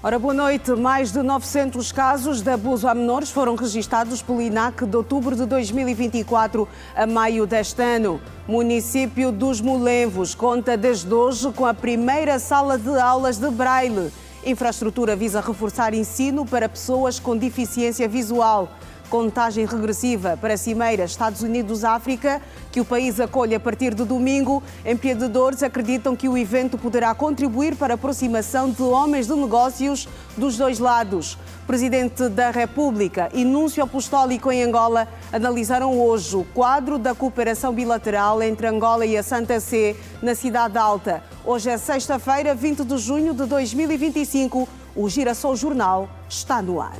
Ora, boa noite. Mais de 900 casos de abuso a menores foram registados pelo INAC de outubro de 2024 a maio deste ano. Município dos Molevos conta desde hoje com a primeira sala de aulas de Braille. Infraestrutura visa reforçar ensino para pessoas com deficiência visual. Contagem regressiva para a Cimeira Estados Unidos-África, que o país acolhe a partir de domingo. Empreendedores acreditam que o evento poderá contribuir para a aproximação de homens de negócios dos dois lados. Presidente da República e Núncio Apostólico em Angola analisaram hoje o quadro da cooperação bilateral entre Angola e a Santa Sé na Cidade Alta. Hoje é sexta-feira, 20 de junho de 2025. O Girassol Jornal está no ar.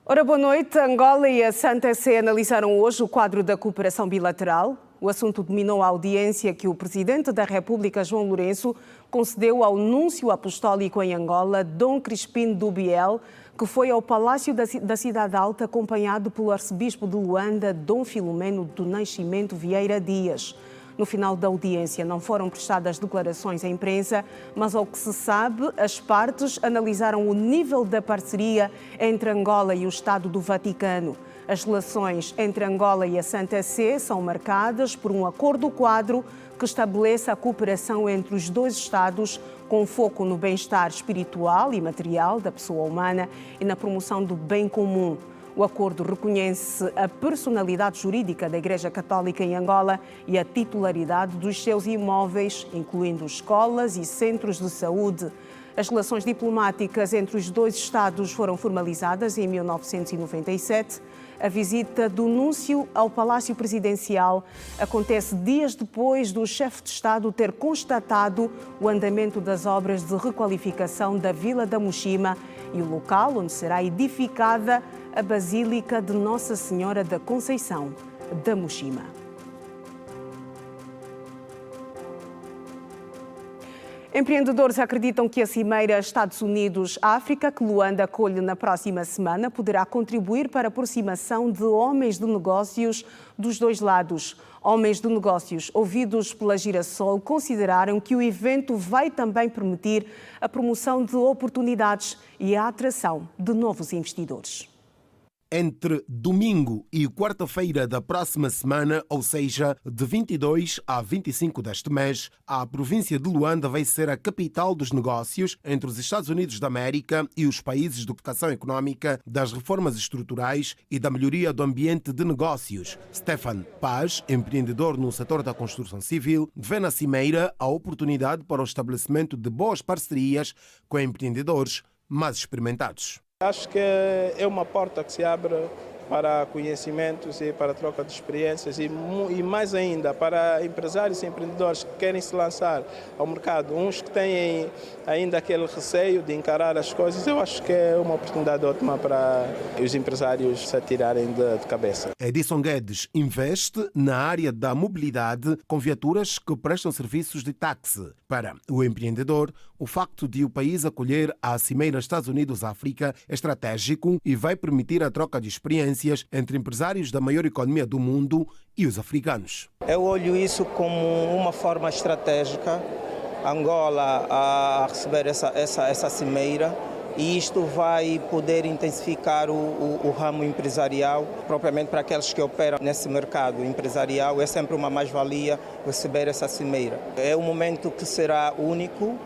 Ora, boa noite. Angola e a Santa Sé analisaram hoje o quadro da cooperação bilateral. O assunto dominou a audiência que o Presidente da República, João Lourenço, concedeu ao Núncio Apostólico em Angola, Dom Crispim Dubiel, que foi ao Palácio da Cidade Alta acompanhado pelo Arcebispo de Luanda, Dom Filomeno do Nascimento Vieira Dias. No final da audiência não foram prestadas declarações à imprensa, mas ao que se sabe, as partes analisaram o nível da parceria entre Angola e o Estado do Vaticano. As relações entre Angola e a Santa Sé são marcadas por um acordo-quadro que estabelece a cooperação entre os dois Estados, com foco no bem-estar espiritual e material da pessoa humana e na promoção do bem comum. O acordo reconhece a personalidade jurídica da Igreja Católica em Angola e a titularidade dos seus imóveis, incluindo escolas e centros de saúde. As relações diplomáticas entre os dois Estados foram formalizadas em 1997. A visita do Núncio ao Palácio Presidencial acontece dias depois do chefe de Estado ter constatado o andamento das obras de requalificação da Vila da Mushima e o local onde será edificada a Basílica de Nossa Senhora da Conceição da Mushima. Empreendedores acreditam que a Cimeira Estados Unidos-África, que Luanda acolhe na próxima semana, poderá contribuir para a aproximação de homens de negócios dos dois lados. Homens de negócios ouvidos pela Girassol consideraram que o evento vai também permitir a promoção de oportunidades e a atração de novos investidores. Entre domingo e quarta-feira da próxima semana, ou seja, de 22 a 25 deste mês, a província de Luanda vai ser a capital dos negócios entre os Estados Unidos da América e os países de vocação económica, das reformas estruturais e da melhoria do ambiente de negócios. Stefan Paz, empreendedor no setor da construção civil, vê na Cimeira a oportunidade para o estabelecimento de boas parcerias com empreendedores mais experimentados. Acho que é uma porta que se abre para conhecimentos e para troca de experiências e mais ainda para empresários e empreendedores que querem se lançar ao mercado. Uns que têm ainda aquele receio de encarar as coisas, eu acho que é uma oportunidade ótima para os empresários se atirarem de cabeça. Edson Guedes investe na área da mobilidade com viaturas que prestam serviços de táxi. Para o empreendedor, o facto de o país acolher a Cimeira Estados Unidos-África é estratégico e vai permitir a troca de experiências entre empresários da maior economia do mundo e os africanos. Eu olho isso como uma forma estratégica, Angola a receber essa cimeira, e isto vai poder intensificar o ramo empresarial, propriamente para aqueles que operam nesse mercado empresarial. É sempre uma mais-valia receber essa cimeira. É um momento que será único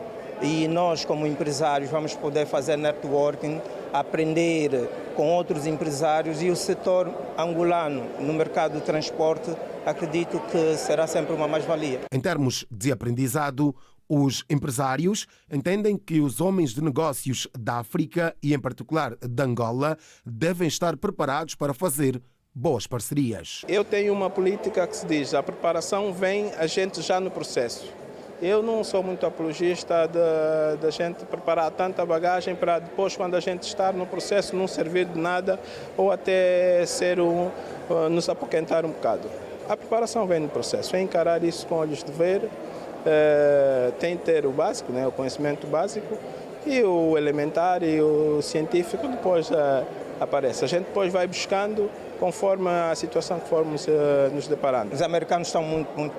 e nós, como empresários, vamos poder fazer networking, aprender com outros empresários, e o setor angolano no mercado de transporte acredito que será sempre uma mais-valia. Em termos de aprendizado, os empresários entendem que os homens de negócios da África e, em particular, de Angola, devem estar preparados para fazer boas parcerias. Eu tenho uma política que se diz: a preparação vem a gente já no processo. Eu não sou muito apologista da gente preparar tanta bagagem para depois, quando a gente estar no processo, não servir de nada ou até nos apoquentar um bocado. A preparação vem no processo, é encarar isso com olhos de ver, tem que ter o básico, né, o conhecimento básico, e o elementar e o científico depois aparece. A gente depois vai buscando conforme a situação que formos nos deparando. Os americanos estão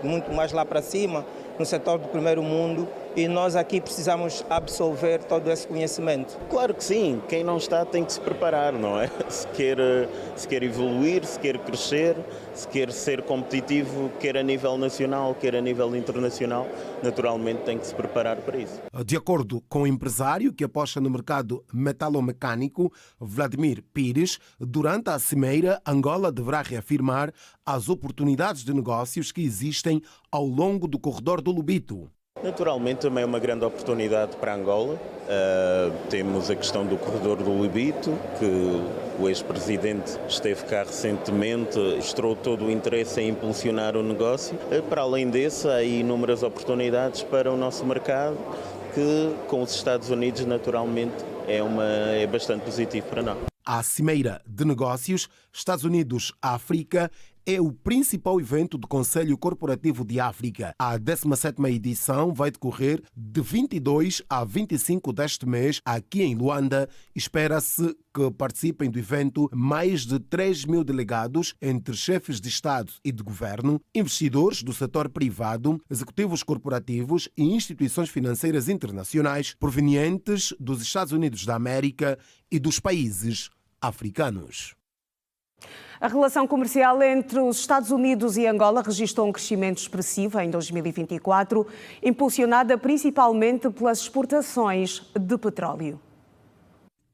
muito mais lá para cima, no setor do primeiro mundo, e nós aqui precisamos absorver todo esse conhecimento. Claro que sim, quem não está tem que se preparar, não é? Se quer evoluir, se quer crescer, se quer ser competitivo, quer a nível nacional, quer a nível internacional, naturalmente tem que se preparar para isso. De acordo com o empresário que aposta no mercado metalomecânico, Vladimir Pires, durante a cimeira, Angola deverá reafirmar as oportunidades de negócios que existem ao longo do corredor do Lobito. Naturalmente também é uma grande oportunidade para Angola. Temos a questão do corredor do Lobito, que o ex-presidente esteve cá recentemente, mostrou todo o interesse em impulsionar o negócio. Para além desse, há inúmeras oportunidades para o nosso mercado, que com os Estados Unidos naturalmente é bastante positivo para nós. A Cimeira de Negócios Estados Unidos-África é o principal evento do Conselho Corporativo de África. A 17ª edição vai decorrer de 22 a 25 deste mês aqui em Luanda. Espera-se que participem do evento mais de 3.000 delegados entre chefes de Estado e de Governo, investidores do setor privado, executivos corporativos e instituições financeiras internacionais provenientes dos Estados Unidos da América e dos países africanos. A relação comercial entre os Estados Unidos e Angola registrou um crescimento expressivo em 2024, impulsionada principalmente pelas exportações de petróleo.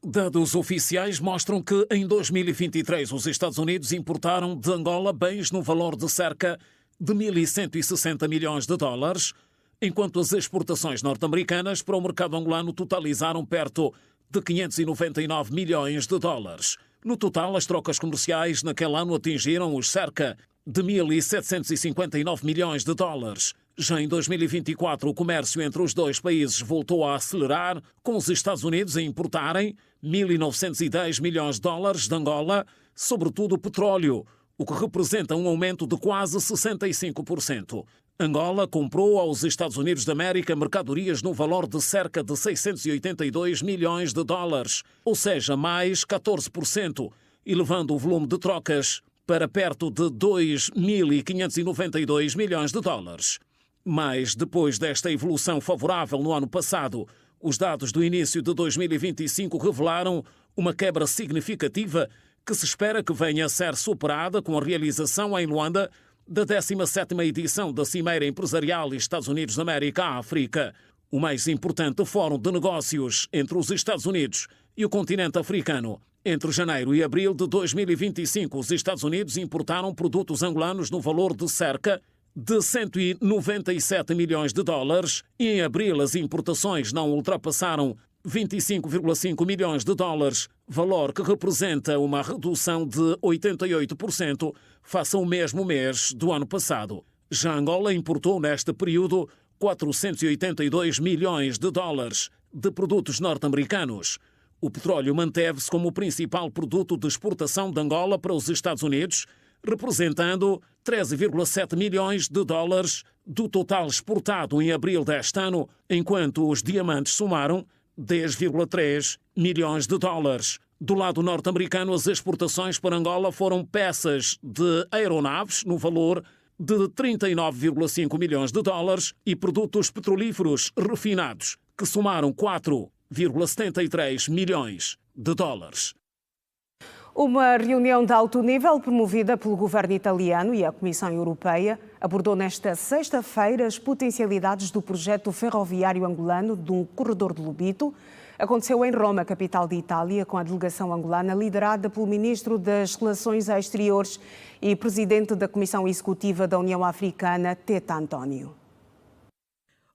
Dados oficiais mostram que em 2023 os Estados Unidos importaram de Angola bens no valor de cerca de 1.160 milhões de dólares, enquanto as exportações norte-americanas para o mercado angolano totalizaram perto de 599 milhões de dólares. No total, as trocas comerciais naquele ano atingiram os cerca de 1.759 milhões de dólares. Já em 2024, o comércio entre os dois países voltou a acelerar, com os Estados Unidos a importarem 1.910 milhões de dólares de Angola, sobretudo petróleo, o que representa um aumento de quase 65%. Angola comprou aos Estados Unidos da América mercadorias no valor de cerca de 682 milhões de dólares, ou seja, mais 14%, elevando o volume de trocas para perto de 2.592 milhões de dólares. Mas, depois desta evolução favorável no ano passado, os dados do início de 2025 revelaram uma quebra significativa que se espera que venha a ser superada com a realização em Luanda da 17ª edição da Cimeira Empresarial Estados Unidos da América-África, o mais importante fórum de negócios entre os Estados Unidos e o continente africano. Entre janeiro e abril de 2025, os Estados Unidos importaram produtos angolanos no valor de cerca de 197 milhões de dólares e em abril as importações não ultrapassaram 25,5 milhões de dólares, valor que representa uma redução de 88% face ao mesmo mês do ano passado. Já Angola importou neste período 482 milhões de dólares de produtos norte-americanos. O petróleo manteve-se como o principal produto de exportação de Angola para os Estados Unidos, representando 13,7 milhões de dólares do total exportado em abril deste ano, enquanto os diamantes somaram 10,3 milhões de dólares. Do lado norte-americano, as exportações para Angola foram peças de aeronaves no valor de 39,5 milhões de dólares e produtos petrolíferos refinados, que somaram 4,73 milhões de dólares. Uma reunião de alto nível promovida pelo governo italiano e a Comissão Europeia abordou nesta sexta-feira as potencialidades do projeto ferroviário angolano de um corredor de Lobito. Aconteceu em Roma, capital de Itália, com a delegação angolana liderada pelo ministro das Relações Exteriores e presidente da Comissão Executiva da União Africana, Teta António.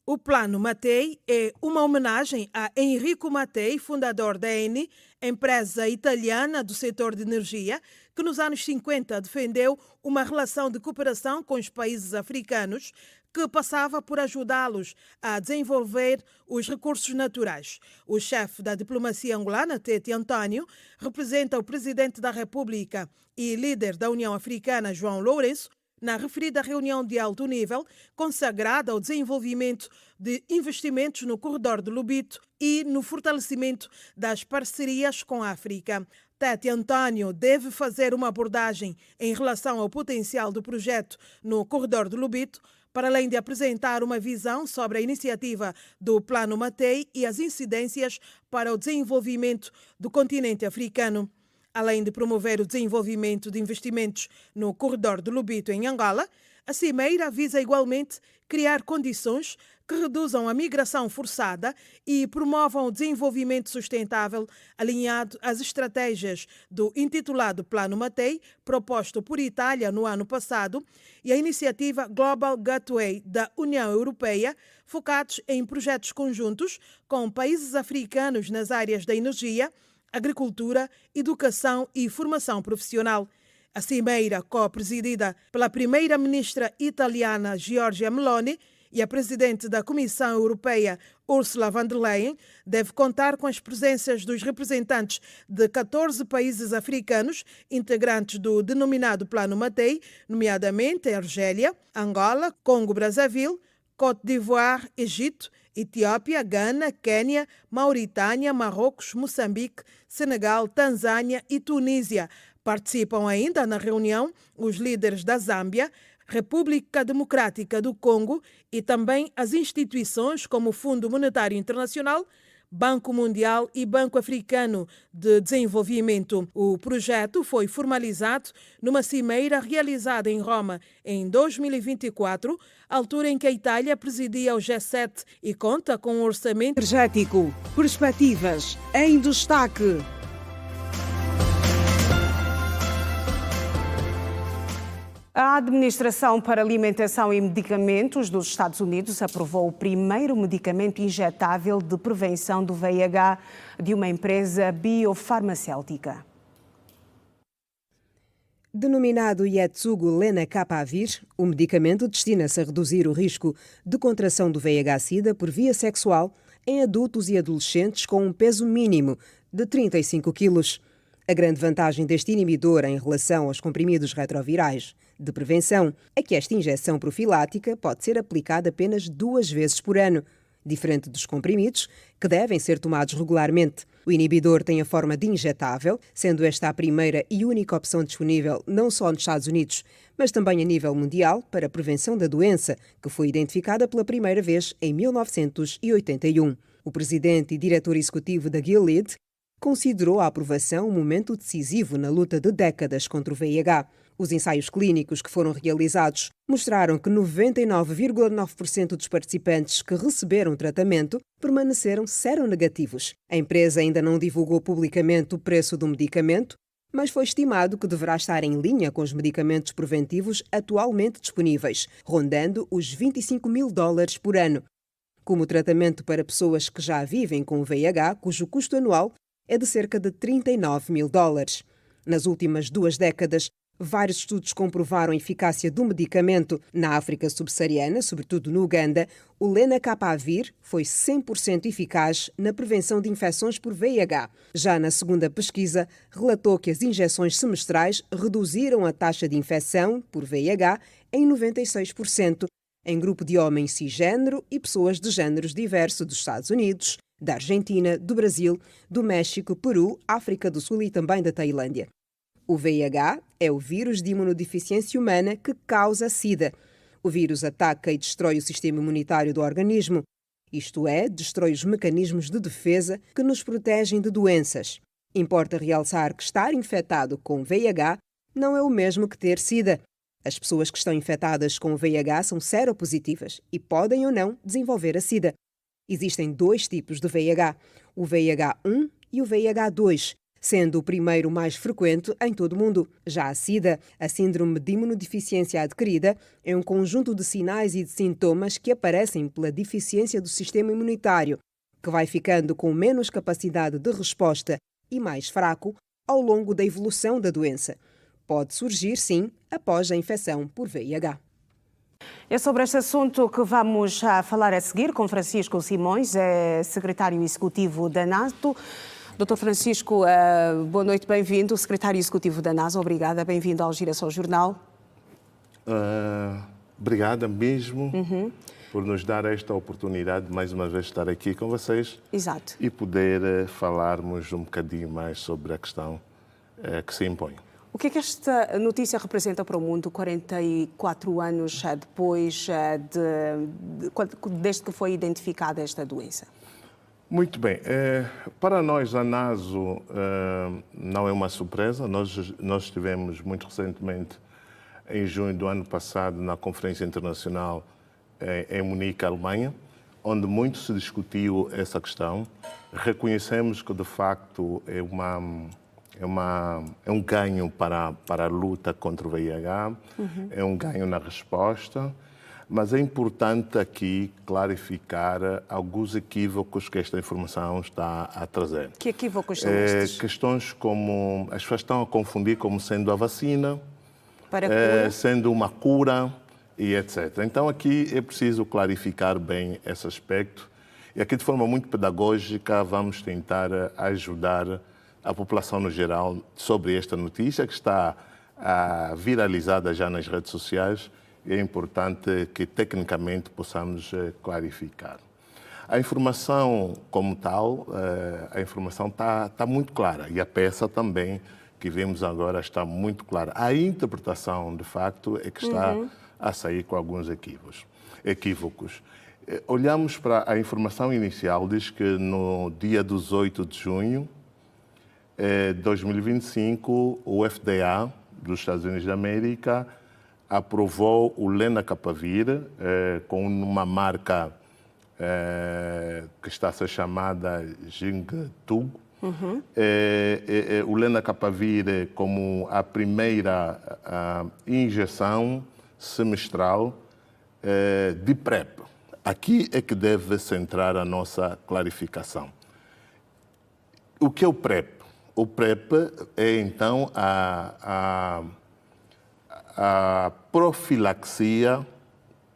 O Plano Mattei é uma homenagem a Enrico Mattei, fundador da Eni, empresa italiana do setor de energia, que nos anos 50 defendeu uma relação de cooperação com os países africanos que passava por ajudá-los a desenvolver os recursos naturais. O chefe da diplomacia angolana, Tete António, representa o presidente da República e líder da União Africana, João Lourenço, na referida reunião de alto nível consagrada ao desenvolvimento de investimentos no corredor de Lobito e no fortalecimento das parcerias com a África. Tete António deve fazer uma abordagem em relação ao potencial do projeto no corredor de Lobito, para além de apresentar uma visão sobre a iniciativa do Plano Mattei e as incidências para o desenvolvimento do continente africano. Além de promover o desenvolvimento de investimentos no corredor de Lobito em Angola, a cimeira visa igualmente criar condições que reduzam a migração forçada e promovam o desenvolvimento sustentável alinhado às estratégias do intitulado Plano Mattei, proposto por Itália no ano passado, e a iniciativa Global Gateway da União Europeia, focados em projetos conjuntos com países africanos nas áreas da energia, agricultura, educação e formação profissional. A cimeira, co-presidida pela primeira-ministra italiana Giorgia Meloni e a presidente da Comissão Europeia Ursula von der Leyen, deve contar com as presenças dos representantes de 14 países africanos integrantes do denominado Plano Mattei, nomeadamente Argélia, Angola, Congo-Brazzaville, Côte d'Ivoire, Egito, Etiópia, Gana, Quênia, Mauritânia, Marrocos, Moçambique, Senegal, Tanzânia e Tunísia. Participam ainda na reunião os líderes da Zâmbia, República Democrática do Congo e também as instituições como o Fundo Monetário Internacional, Banco Mundial e Banco Africano de Desenvolvimento. O projeto foi formalizado numa cimeira realizada em Roma em 2024, altura em que a Itália presidia o G7 e conta com um orçamento energético. Perspectivas em destaque. A Administração para Alimentação e Medicamentos dos Estados Unidos aprovou o primeiro medicamento injetável de prevenção do VIH de uma empresa biofarmacêutica. Denominado Yetsugo Lenacapavir, o medicamento destina-se a reduzir o risco de contração do VIH-Sida por via sexual em adultos e adolescentes com um peso mínimo de 35 quilos. A grande vantagem deste inibidor em relação aos comprimidos retrovirais de prevenção é que esta injeção profilática pode ser aplicada apenas 2 vezes por ano, diferente dos comprimidos, que devem ser tomados regularmente. O inibidor tem a forma de injetável, sendo esta a primeira e única opção disponível não só nos Estados Unidos, mas também a nível mundial para a prevenção da doença, que foi identificada pela primeira vez em 1981. O presidente e diretor executivo da Gilead considerou a aprovação um momento decisivo na luta de décadas contra o VIH. Os ensaios clínicos que foram realizados mostraram que 99,9% dos participantes que receberam tratamento permaneceram seronegativos. A empresa ainda não divulgou publicamente o preço do medicamento, mas foi estimado que deverá estar em linha com os medicamentos preventivos atualmente disponíveis, rondando os $25.000 por ano. Como tratamento para pessoas que já vivem com o VIH, cujo custo anual é de cerca de $39.000. Nas últimas 2 décadas, vários estudos comprovaram a eficácia do medicamento. Na África subsaariana, sobretudo no Uganda, o Lenacapavir foi 100% eficaz na prevenção de infecções por VIH. Já na segunda pesquisa, relatou que as injeções semestrais reduziram a taxa de infecção por VIH em 96%, em grupo de homens cisgênero e pessoas de géneros diversos dos Estados Unidos, da Argentina, do Brasil, do México, Peru, África do Sul e também da Tailândia. O VIH é o vírus de imunodeficiência humana que causa SIDA. O vírus ataca e destrói o sistema imunitário do organismo, isto é, destrói os mecanismos de defesa que nos protegem de doenças. Importa realçar que estar infectado com VIH não é o mesmo que ter SIDA. As pessoas que estão infectadas com o VIH são seropositivas e podem ou não desenvolver a SIDA. Existem 2 tipos de VIH, o VIH1 e o VIH2, sendo o primeiro mais frequente em todo o mundo. Já a SIDA, a síndrome de imunodeficiência adquirida, é um conjunto de sinais e de sintomas que aparecem pela deficiência do sistema imunitário, que vai ficando com menos capacidade de resposta e mais fraco ao longo da evolução da doença. Pode surgir, sim, após a infecção por VIH. É sobre este assunto que vamos falar a seguir com Francisco Simões, secretário executivo da NATO. Dr. Francisco, boa noite, bem-vindo. Secretário executivo da NASA, obrigada, bem-vindo ao Girassol Jornal. Obrigada mesmo por nos dar esta oportunidade de mais uma vez estar aqui com vocês. Exato. E poder falarmos um bocadinho mais sobre a questão que se impõe. O que é que esta notícia representa para o mundo 44 anos depois desde que foi identificada esta doença? Muito bem. Para nós, a NASO não é uma surpresa. Nós estivemos muito recentemente, em junho do ano passado, na Conferência Internacional em Munique, Alemanha, onde muito se discutiu essa questão. Reconhecemos que, de facto, é um ganho para a luta contra o VIH, é um ganho na resposta, mas é importante aqui clarificar alguns equívocos que esta informação está a trazer. Que equívocos são estes? Questões como as pessoas estão a confundir como sendo a vacina, para cura? Sendo uma cura e etc. Então aqui é preciso clarificar bem esse aspecto e aqui de forma muito pedagógica vamos tentar ajudar a população no geral sobre esta notícia que está viralizada já nas redes sociais. É importante que tecnicamente possamos clarificar. A informação como tal, a informação está muito clara e a peça também que vemos agora está muito clara. A interpretação, de facto, é que está a sair com alguns equívocos. Olhamos para a informação inicial, diz que no dia 18 de junho de 2025, o FDA dos Estados Unidos da América aprovou o lenacapavir com uma marca que está a ser chamada Jingtug. O lenacapavir como a primeira injeção semestral de PrEP. Aqui é que deve centrar a nossa clarificação. O que é o PrEP? O PrEP é, então, a profilaxia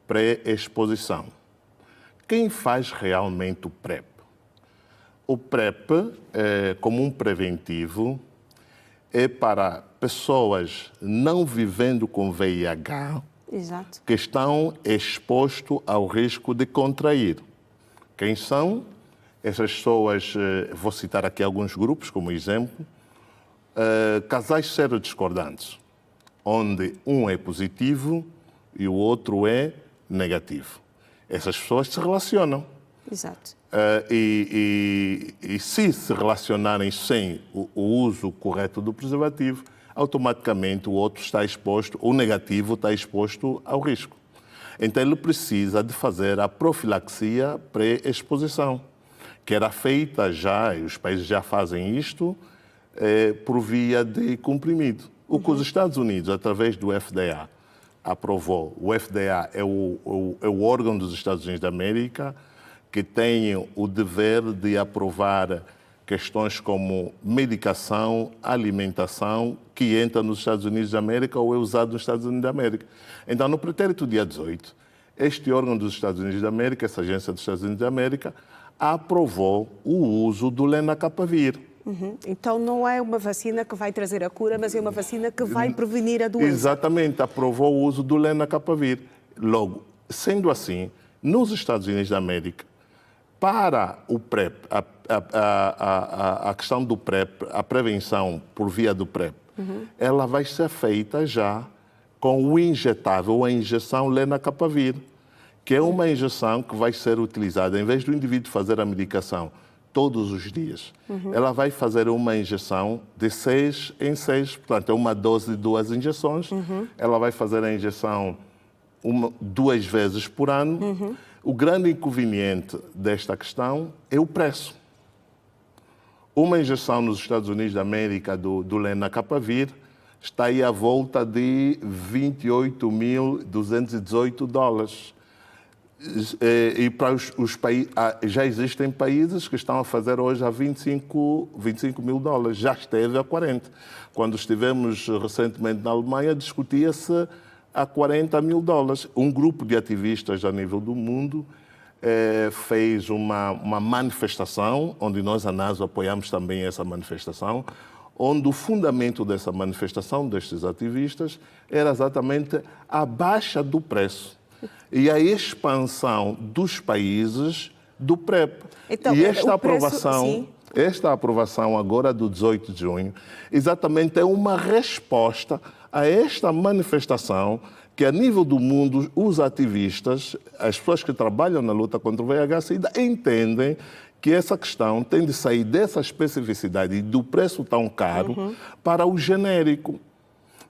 pré-exposição. Quem faz realmente o PrEP? O PrEP, como um preventivo, é para pessoas não vivendo com VIH, Exato. que estão expostos ao risco de contrair. Quem são? Essas pessoas, vou citar aqui alguns grupos como exemplo, casais serodiscordantes, onde um é positivo e o outro é negativo. Essas pessoas se relacionam. Exato. E se relacionarem sem o uso correto do preservativo, automaticamente o outro está exposto, o negativo está exposto ao risco. Então ele precisa de fazer a profilaxia pré-exposição, que era feita já, e os países já fazem isto, por via de comprimido. O que os Estados Unidos, através do FDA, aprovou. O FDA é o órgão dos Estados Unidos da América que tem o dever de aprovar questões como medicação, alimentação, que entra nos Estados Unidos da América ou é usado nos Estados Unidos da América. Então, no pretérito dia 18, este órgão dos Estados Unidos da América, essa agência dos Estados Unidos da América, aprovou o uso do lenacapavir. Então não é uma vacina que vai trazer a cura, mas é uma vacina que vai prevenir a doença. Exatamente, aprovou o uso do lenacapavir. Logo, sendo assim, nos Estados Unidos da América, para o PrEP, a questão do PrEP, a prevenção por via do PrEP, ela vai ser feita já com o injetável, a injeção lenacapavir, que é uma injeção que vai ser utilizada, em vez do indivíduo fazer a medicação todos os dias, ela vai fazer uma injeção de 6 em 6, portanto, é uma dose de 2 injeções, ela vai fazer a injeção 2 vezes por ano. O grande inconveniente desta questão é o preço. Uma injeção nos Estados Unidos da América do lenacapavir está aí à volta de $28.218. E para os países, já existem países que estão a fazer hoje a $25 mil, já esteve a 40. Quando estivemos recentemente na Alemanha, discutia-se a $40 mil. Um grupo de ativistas a nível do mundo fez uma manifestação, onde nós, a NASO, apoiamos também essa manifestação, onde o fundamento dessa manifestação destes ativistas era exatamente a baixa do preço e a expansão dos países do PrEP. Então, e esta sim. aprovação agora do 18 de junho exatamente é uma resposta a esta manifestação que a nível do mundo os ativistas, as pessoas que trabalham na luta contra o VIH-Sida entendem que essa questão tem de sair dessa especificidade e do preço tão caro para o genérico,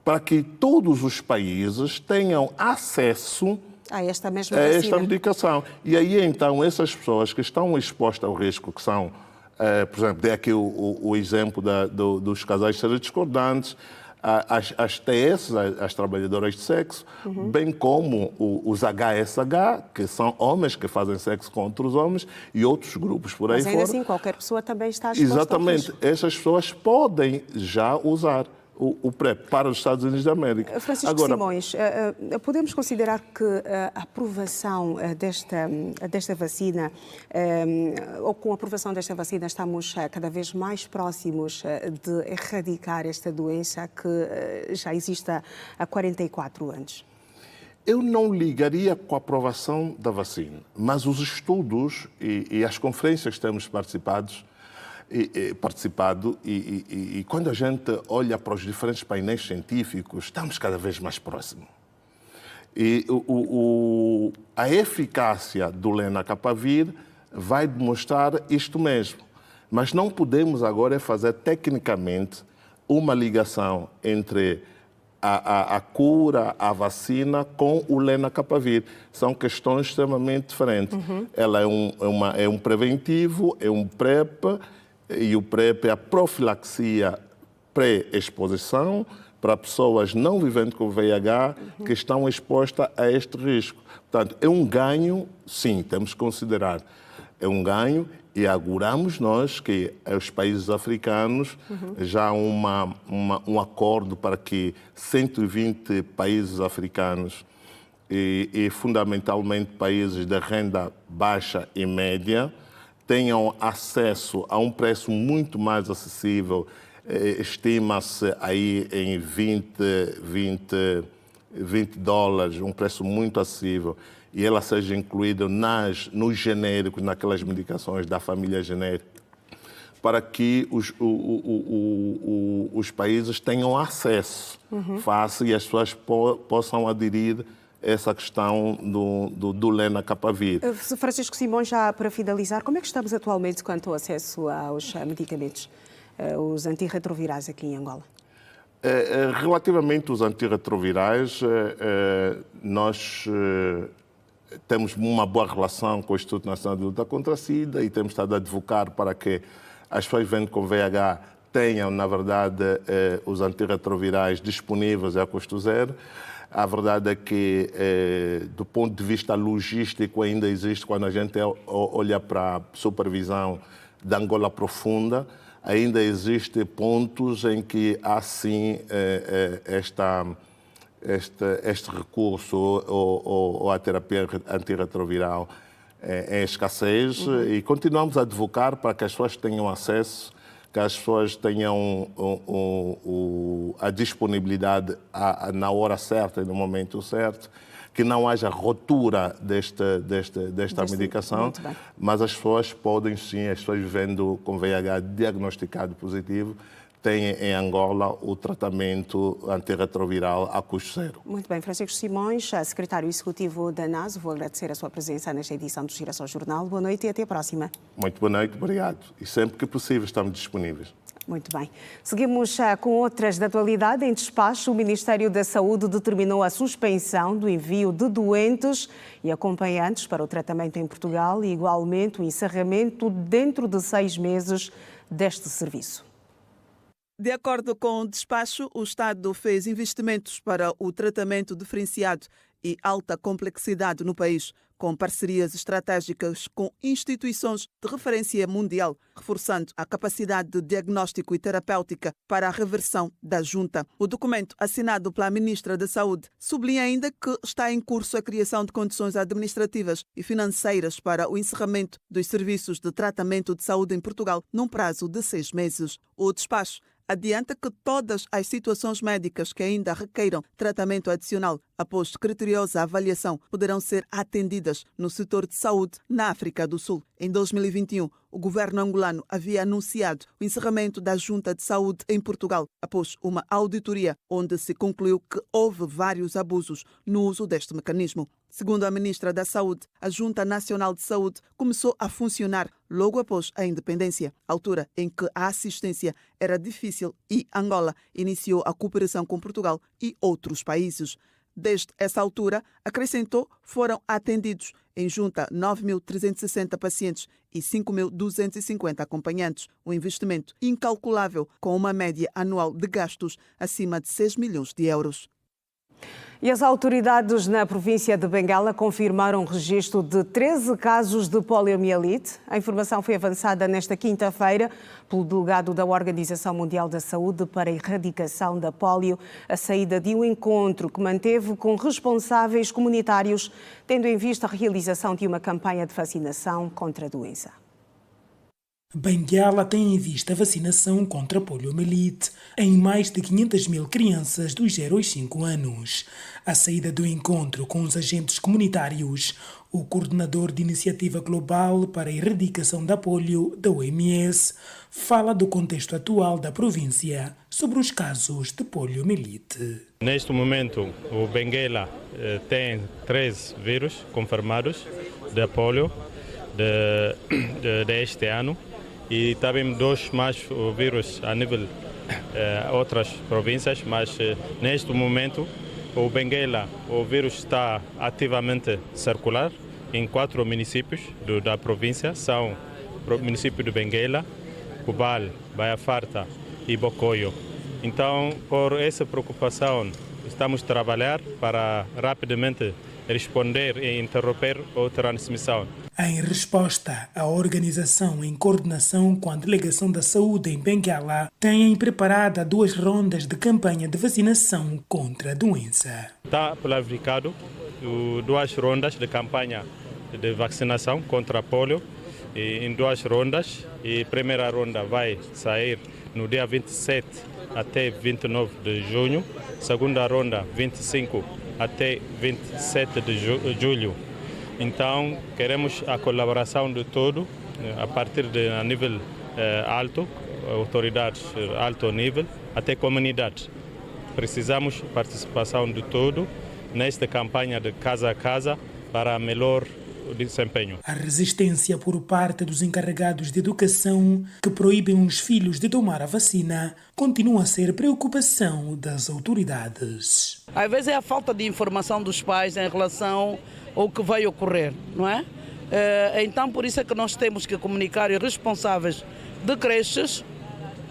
para que todos os países tenham acesso a esta mesma a vacina. esta medicação. E aí, então, essas pessoas que estão expostas ao risco, que são, por exemplo, dei aqui o exemplo dos casais discordantes, as TS, as trabalhadoras de sexo, bem como os HSH, que são homens que fazem sexo com outros homens, e outros grupos por aí Mas ainda fora. assim, qualquer pessoa também está exposta Exatamente. ao risco. Essas pessoas podem já usar o PrEP para os Estados Unidos da América. Francisco Simões, podemos considerar que a aprovação desta vacina, ou com a aprovação desta vacina, estamos cada vez mais próximos de erradicar esta doença que já existe há 44 anos? Eu não ligaria com a aprovação da vacina, mas os estudos e as conferências que temos participado e quando a gente olha para os diferentes painéis científicos, estamos cada vez mais próximos. E a eficácia do lenacapavir vai demonstrar isto mesmo. Mas não podemos agora fazer tecnicamente uma ligação entre a cura, a vacina com o lenacapavir. São questões extremamente diferentes. Ela é um preventivo, é um PrEP, e o PrEP é a profilaxia pré-exposição para pessoas não vivendo com VIH que estão expostas a este risco. Portanto, é um ganho, sim, temos que considerar. É um ganho e auguramos nós que os países africanos já há um acordo para que 120 países africanos e fundamentalmente países de renda baixa e média tenham acesso a um preço muito mais acessível, estima-se aí em 20 dólares, um preço muito acessível, e ela seja incluída nos genéricos, naquelas medicações da família genérica, para que os países tenham acesso fácil e as pessoas possam aderir essa questão do lenacapavir. Francisco Simões, já para finalizar, como é que estamos atualmente quanto ao acesso aos medicamentos, os antirretrovirais aqui em Angola? Relativamente aos antirretrovirais, nós temos uma boa relação com o Instituto Nacional de Luta contra a SIDA e temos estado a advocar para que as pessoas vivendo com VIH tenham, na verdade, os antirretrovirais disponíveis a custo zero. A verdade é que, do ponto de vista logístico, ainda existe, quando a gente olha para a supervisão da Angola profunda, ainda existem pontos em que há, sim, este recurso ou a terapia antirretroviral em escassez e continuamos a advocar para que as pessoas tenham acesso, que as pessoas tenham a disponibilidade na hora certa e no momento certo, que não haja ruptura desta medicação, mas as pessoas podem sim, as pessoas vivendo com VIH diagnosticado positivo, têm em Angola o tratamento antirretroviral a custo zero. Muito bem, Francisco Simões, secretário executivo da NASO, vou agradecer a sua presença nesta edição do Girassol Jornal. Boa noite e até a próxima. Muito boa noite, obrigado. E sempre que possível estamos disponíveis. Muito bem. Seguimos com outras da atualidade. Em despacho, o Ministério da Saúde determinou a suspensão do envio de doentes e acompanhantes para o tratamento em Portugal e, igualmente, o encerramento dentro de 6 meses deste serviço. De acordo com o despacho, o Estado fez investimentos para o tratamento diferenciado e alta complexidade no país, com parcerias estratégicas com instituições de referência mundial, reforçando a capacidade de diagnóstico e terapêutica para a reversão da junta. O documento, assinado pela Ministra da Saúde, sublinha ainda que está em curso a criação de condições administrativas e financeiras para o encerramento dos serviços de tratamento de saúde em Portugal num prazo de 6 meses. O despacho adianta que todas as situações médicas que ainda requeiram tratamento adicional após criteriosa avaliação poderão ser atendidas no setor de saúde na África do Sul. Em 2021, o governo angolano havia anunciado o encerramento da Junta de Saúde em Portugal após uma auditoria onde se concluiu que houve vários abusos no uso deste mecanismo. Segundo a ministra da Saúde, a Junta Nacional de Saúde começou a funcionar logo após a independência, altura em que a assistência era difícil e Angola iniciou a cooperação com Portugal e outros países. Desde essa altura, acrescentou, foram atendidos em junta 9.360 pacientes e 5.250 acompanhantes. Um investimento incalculável com uma média anual de gastos acima de 6 milhões de euros. E as autoridades na província de Benguela confirmaram o registro de 13 casos de poliomielite. A informação foi avançada nesta quinta-feira pelo delegado da Organização Mundial da Saúde para a Erradicação da Polio, a saída de um encontro que manteve com responsáveis comunitários, tendo em vista a realização de uma campanha de vacinação contra a doença. Benguela tem em vista a vacinação contra a poliomielite em mais de 500 mil crianças dos 0 aos 5 anos. A saída do encontro com os agentes comunitários, o coordenador de Iniciativa Global para a Erradicação da Polio, da OMS, fala do contexto atual da província sobre os casos de poliomielite. Neste momento, o Benguela tem 13 vírus confirmados de polio deste ano. E também 2 mais vírus a nível outras províncias, mas neste momento o Benguela, o vírus está ativamente circular em 4 municípios da província, são o município de Benguela, Cubal, Baía Farta e Bocoio. Então, por essa preocupação, estamos a trabalhar para rapidamente responder e interromper a transmissão. Em resposta, a organização, em coordenação com a Delegação da Saúde em Benguela, tem preparada 2 rondas de campanha de vacinação contra a doença. Está planificado 2 rondas de campanha de vacinação contra a polio, em 2 rondas. E a primeira ronda vai sair no dia 27 até 29 de junho, segunda ronda 25 até 27 de julho. Então, queremos a colaboração de todo, a partir de a nível alto, autoridades alto nível, até comunidades. Precisamos da participação de todo nesta campanha de casa a casa para melhor desempenho. A resistência por parte dos encarregados de educação que proíbem os filhos de tomar a vacina continua a ser preocupação das autoridades. Às vezes é a falta de informação dos pais em relação ao que vai ocorrer, não é? Então, por isso é que nós temos que comunicar os responsáveis de creches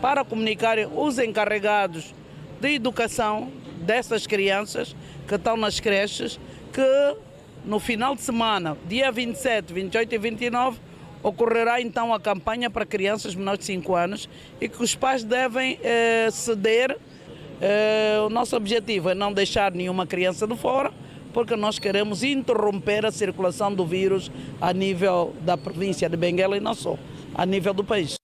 para comunicarem os encarregados de educação dessas crianças que estão nas creches, que no final de semana, dia 27, 28 e 29, ocorrerá então a campanha para crianças menores de 5 anos e que os pais devem ceder. O nosso objetivo é não deixar nenhuma criança de fora, porque nós queremos interromper a circulação do vírus a nível da província de Benguela e não só, a nível do país.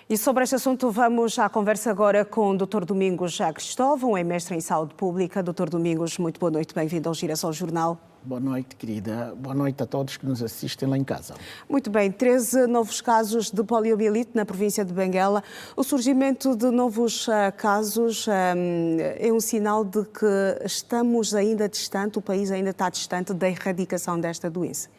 E sobre este assunto vamos à conversa agora com o Dr. Domingos Cristóvão, é mestre em saúde pública. Dr. Domingos, muito boa noite, bem-vindo ao Girassol Jornal. Boa noite, querida. Boa noite a todos que nos assistem lá em casa. Muito bem, 13 novos casos de poliomielite na província de Benguela. O surgimento de novos casos é um sinal de que estamos ainda distante, o país ainda está distante da erradicação desta doença.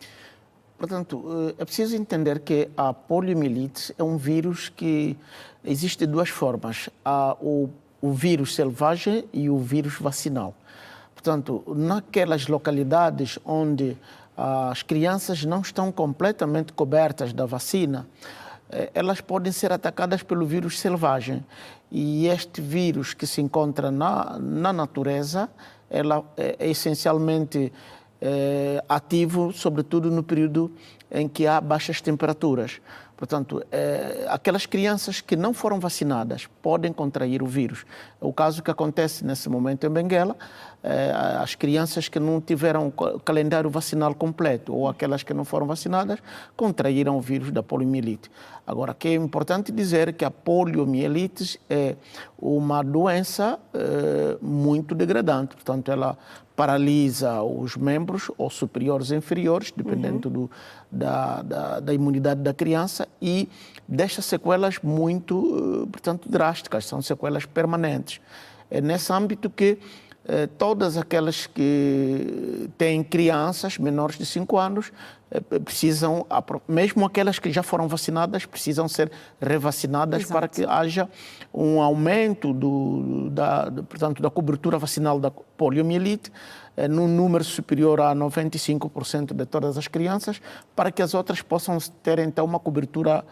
Portanto, é preciso entender que a poliomielite é um vírus que existe de 2 formas. Há o vírus selvagem e o vírus vacinal. Portanto, naquelas localidades onde as crianças não estão completamente cobertas da vacina, elas podem ser atacadas pelo vírus selvagem. E este vírus que se encontra na natureza, ela é essencialmente ativo, sobretudo no período em que há baixas temperaturas. Portanto, aquelas crianças que não foram vacinadas podem contrair o vírus. O caso que acontece nesse momento em Benguela, as crianças que não tiveram o calendário vacinal completo ou aquelas que não foram vacinadas contraíram o vírus da poliomielite. Agora, que é importante dizer que a poliomielite é uma doença muito degradante, portanto, ela paralisa os membros, ou superiores ou inferiores, dependendo da imunidade da criança, e deixa sequelas muito, portanto, drásticas, são sequelas permanentes. É nesse âmbito que todas aquelas que têm crianças menores de 5 anos precisam, mesmo aquelas que já foram vacinadas, precisam ser revacinadas. Exato. Para que haja um aumento portanto, da cobertura vacinal da poliomielite num número superior a 95% de todas as crianças, para que as outras possam ter, então, uma cobertura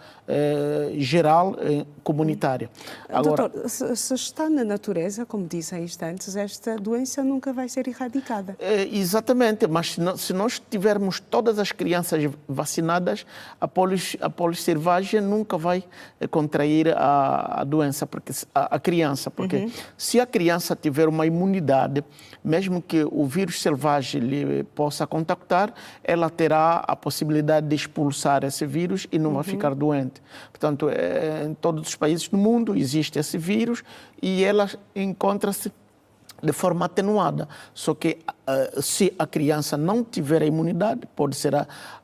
geral comunitária. Agora, doutor, se está na natureza, como disse há instantes, esta doença nunca vai ser erradicada. Exatamente, mas se nós tivermos todas as crianças vacinadas, a polio selvagem nunca vai contrair a doença, porque a criança, porque se a criança tiver uma imunidade, mesmo que o vírus selvagem lhe possa contactar, ela terá a possibilidade de expulsar esse vírus e não vai ficar doente. Portanto, em todos os países do mundo existe esse vírus e ela encontra-se de forma atenuada. Só que se a criança não tiver a imunidade, pode ser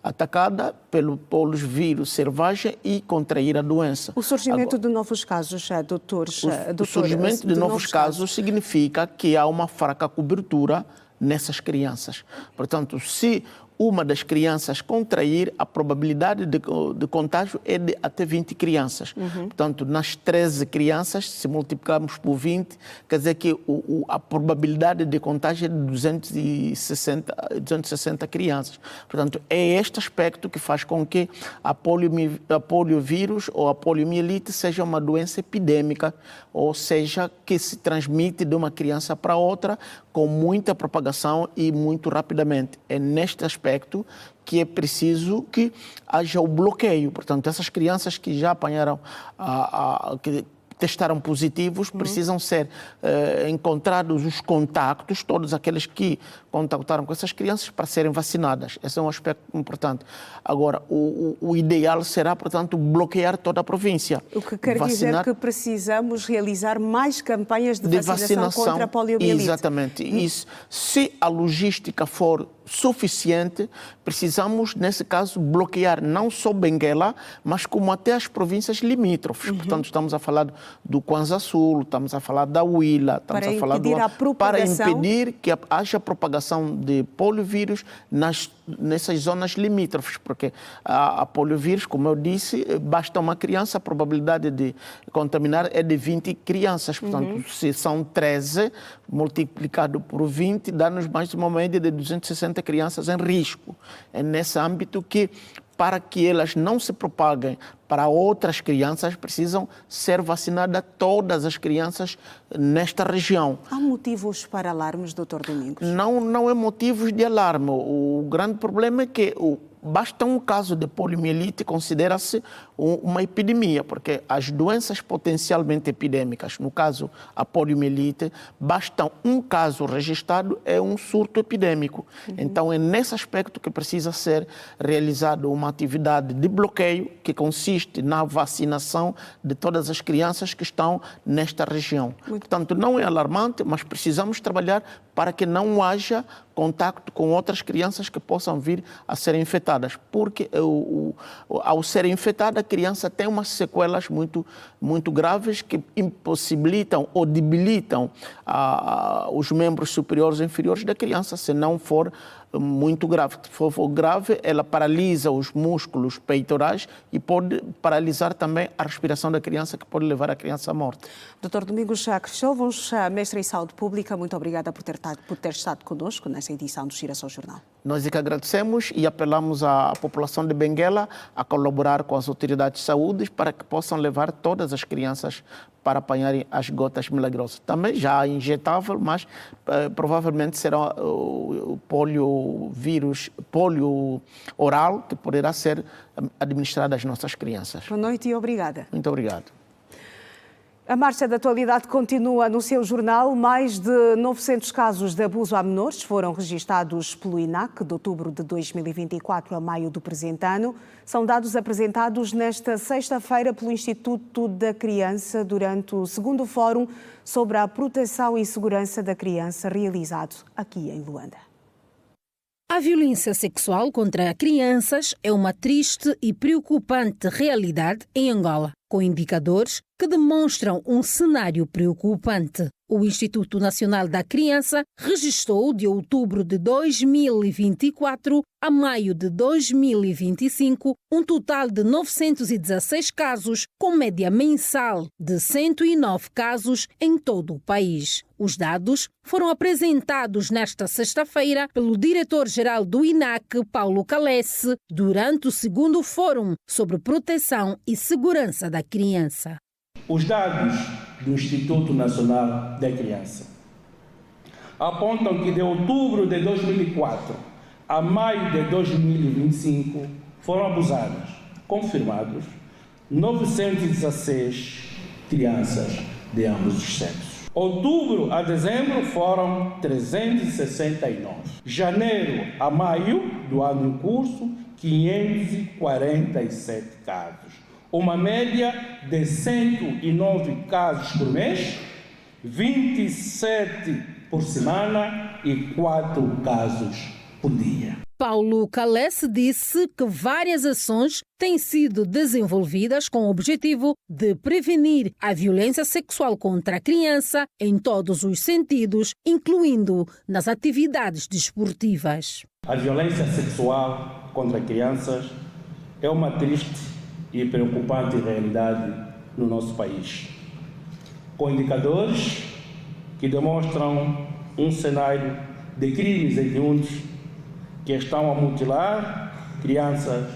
atacada pelos vírus selvagens e contrair a doença. O surgimento de novos casos, doutor? O surgimento de novos casos significa que há uma fraca cobertura nessas crianças. Portanto, se uma das crianças contrair, a probabilidade de contágio é de até 20 crianças. Portanto, nas 13 crianças, se multiplicarmos por 20, quer dizer que a probabilidade de contágio é de 260 crianças. Portanto, é este aspecto que faz com que a poliovírus ou a poliomielite seja uma doença epidêmica, ou seja, que se transmite de uma criança para outra com muita propagação e muito rapidamente. É neste aspecto que é preciso que haja o bloqueio. Portanto, essas crianças que já apanharam, que testaram positivos, precisam ser encontrados os contactos, todos aqueles que contactaram com essas crianças, para serem vacinadas. Esse é um aspecto importante. Agora, o ideal será, portanto, bloquear toda a província. O que quer dizer que precisamos realizar mais campanhas de vacinação contra a poliomielite. Exatamente. Isso. Se a logística for suficiente, precisamos, nesse caso, bloquear não só Benguela, mas como até as províncias limítrofes. Portanto, estamos a falar do Kwanza Sul, estamos a falar da Huila, estamos a falar para impedir que haja propagação de poliovírus nessas zonas limítrofes, porque a poliovírus, como eu disse, basta uma criança, a probabilidade de contaminar é de 20 crianças. Portanto, se são 13, multiplicado por 20, dá-nos mais uma média de 260 crianças em risco. É nesse âmbito que, para que elas não se propaguem para outras crianças, precisam ser vacinadas todas as crianças nesta região. Há motivos para alarmes, doutor Domingos? Não é motivos de alarme. O grande problema é que basta um caso de poliomielite, considera-se uma epidemia, porque as doenças potencialmente epidêmicas, no caso a poliomielite, basta um caso registrado, é um surto epidêmico. Então é nesse aspecto que precisa ser realizada uma atividade de bloqueio que consiste na vacinação de todas as crianças que estão nesta região. Portanto, não é alarmante, mas precisamos trabalhar para que não haja contacto com outras crianças que possam vir a ser infectadas, porque ao ser infectada, a criança tem umas sequelas muito graves que impossibilitam ou debilitam os membros superiores e inferiores da criança, se não for muito grave. Se for grave, ela paralisa os músculos peitorais e pode paralisar também a respiração da criança, que pode levar a criança à morte. Dr. Domingos Cristóvão, mestre em saúde pública, muito obrigada por ter estado conosco nessa edição do Girassol Jornal. Nós é que agradecemos e apelamos à população de Benguela a colaborar com as autoridades de saúde para que possam levar todas as crianças para apanharem as gotas milagrosas. Também já é injetável, mas provavelmente será o polio oral que poderá ser administrado às nossas crianças. Boa noite e obrigada. Muito obrigado. A Marcha da Atualidade continua no seu jornal. Mais de 900 casos de abuso a menores foram registados pelo INAC de outubro de 2024 a maio do presente ano. São dados apresentados nesta sexta-feira pelo Instituto da Criança durante o segundo Fórum sobre a Proteção e Segurança da Criança, realizado aqui em Luanda. A violência sexual contra crianças é uma triste e preocupante realidade em Angola, com indicadores que demonstram um cenário preocupante. O Instituto Nacional da Criança registrou de outubro de 2024 a maio de 2025 um total de 916 casos, com média mensal de 109 casos em todo o país. Os dados foram apresentados nesta sexta-feira pelo diretor-geral do INAC, Paulo Calesse, durante o segundo Fórum sobre Proteção e Segurança da Criança. Os dados do Instituto Nacional da Criança apontam que de outubro de 2004 a maio de 2025 foram abusadas, confirmados, 916 crianças de ambos os sexos. Outubro a dezembro foram 369. Janeiro a maio do ano em curso, 547 casos. Uma média de 109 casos por mês, 27 por semana e 4 casos por dia. Paulo Calesse disse que várias ações têm sido desenvolvidas com o objetivo de prevenir a violência sexual contra a criança em todos os sentidos, incluindo nas atividades desportivas. A violência sexual contra crianças é uma triste e preocupante realidade no nosso país, com indicadores que demonstram um cenário de crimes hediondos que estão a mutilar crianças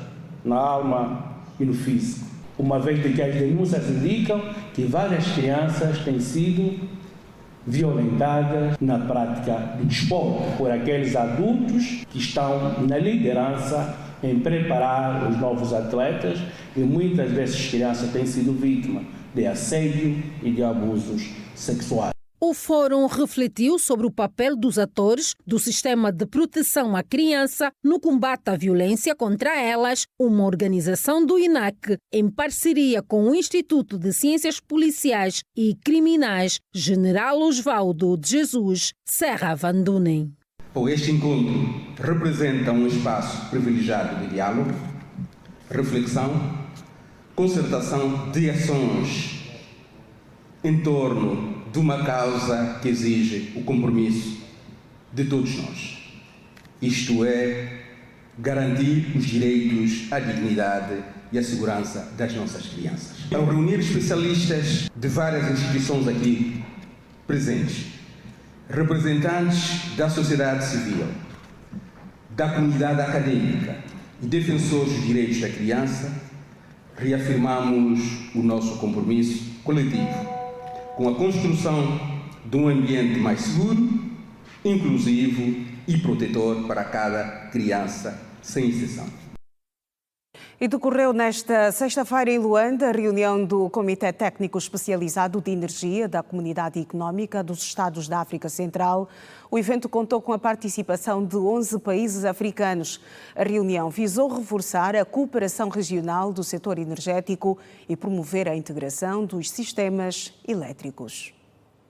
na alma e no físico, uma vez que as denúncias indicam que várias crianças têm sido violentadas na prática do desporto por aqueles adultos que estão na liderança em preparar os novos atletas, e muitas dessas crianças têm sido vítimas de assédio e de abusos sexuais. O fórum refletiu sobre o papel dos atores do Sistema de Proteção à Criança no combate à violência contra elas, uma organização do INAC em parceria com o Instituto de Ciências Policiais e Criminais General Osvaldo de Jesus Serra Vandunem. Este encontro representa um espaço privilegiado de diálogo, reflexão, concertação de ações em torno de uma causa que exige o compromisso de todos nós. Isto é, garantir os direitos, a dignidade e a segurança das nossas crianças. Ao reunir especialistas de várias instituições aqui presentes, representantes da sociedade civil, da comunidade acadêmica e defensores dos direitos da criança, reafirmamos o nosso compromisso coletivo com a construção de um ambiente mais seguro, inclusivo e protetor para cada criança, sem exceção. E decorreu nesta sexta-feira em Luanda a reunião do Comitê Técnico Especializado de Energia da Comunidade Económica dos Estados da África Central. O evento contou com a participação de 11 países africanos. A reunião visou reforçar a cooperação regional do setor energético e promover a integração dos sistemas elétricos.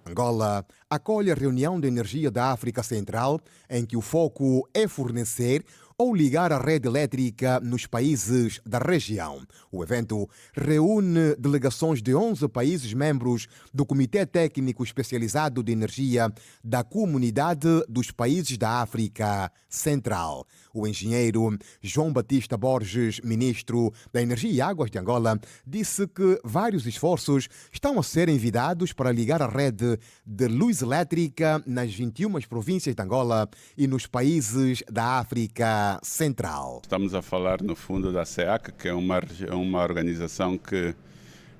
Angola acolhe a reunião de energia da África Central, em que o foco é fornecer ou ligar a rede elétrica nos países da região. O evento reúne delegações de 11 países membros do Comitê Técnico Especializado de Energia da Comunidade dos Países da África Central. O engenheiro João Batista Borges, ministro da Energia e Águas de Angola, disse que vários esforços estão a ser envidados para ligar a rede de luz elétrica nas 21 províncias de Angola e nos países da África Central. Estamos a falar, no fundo, da SEAC, que é uma organização que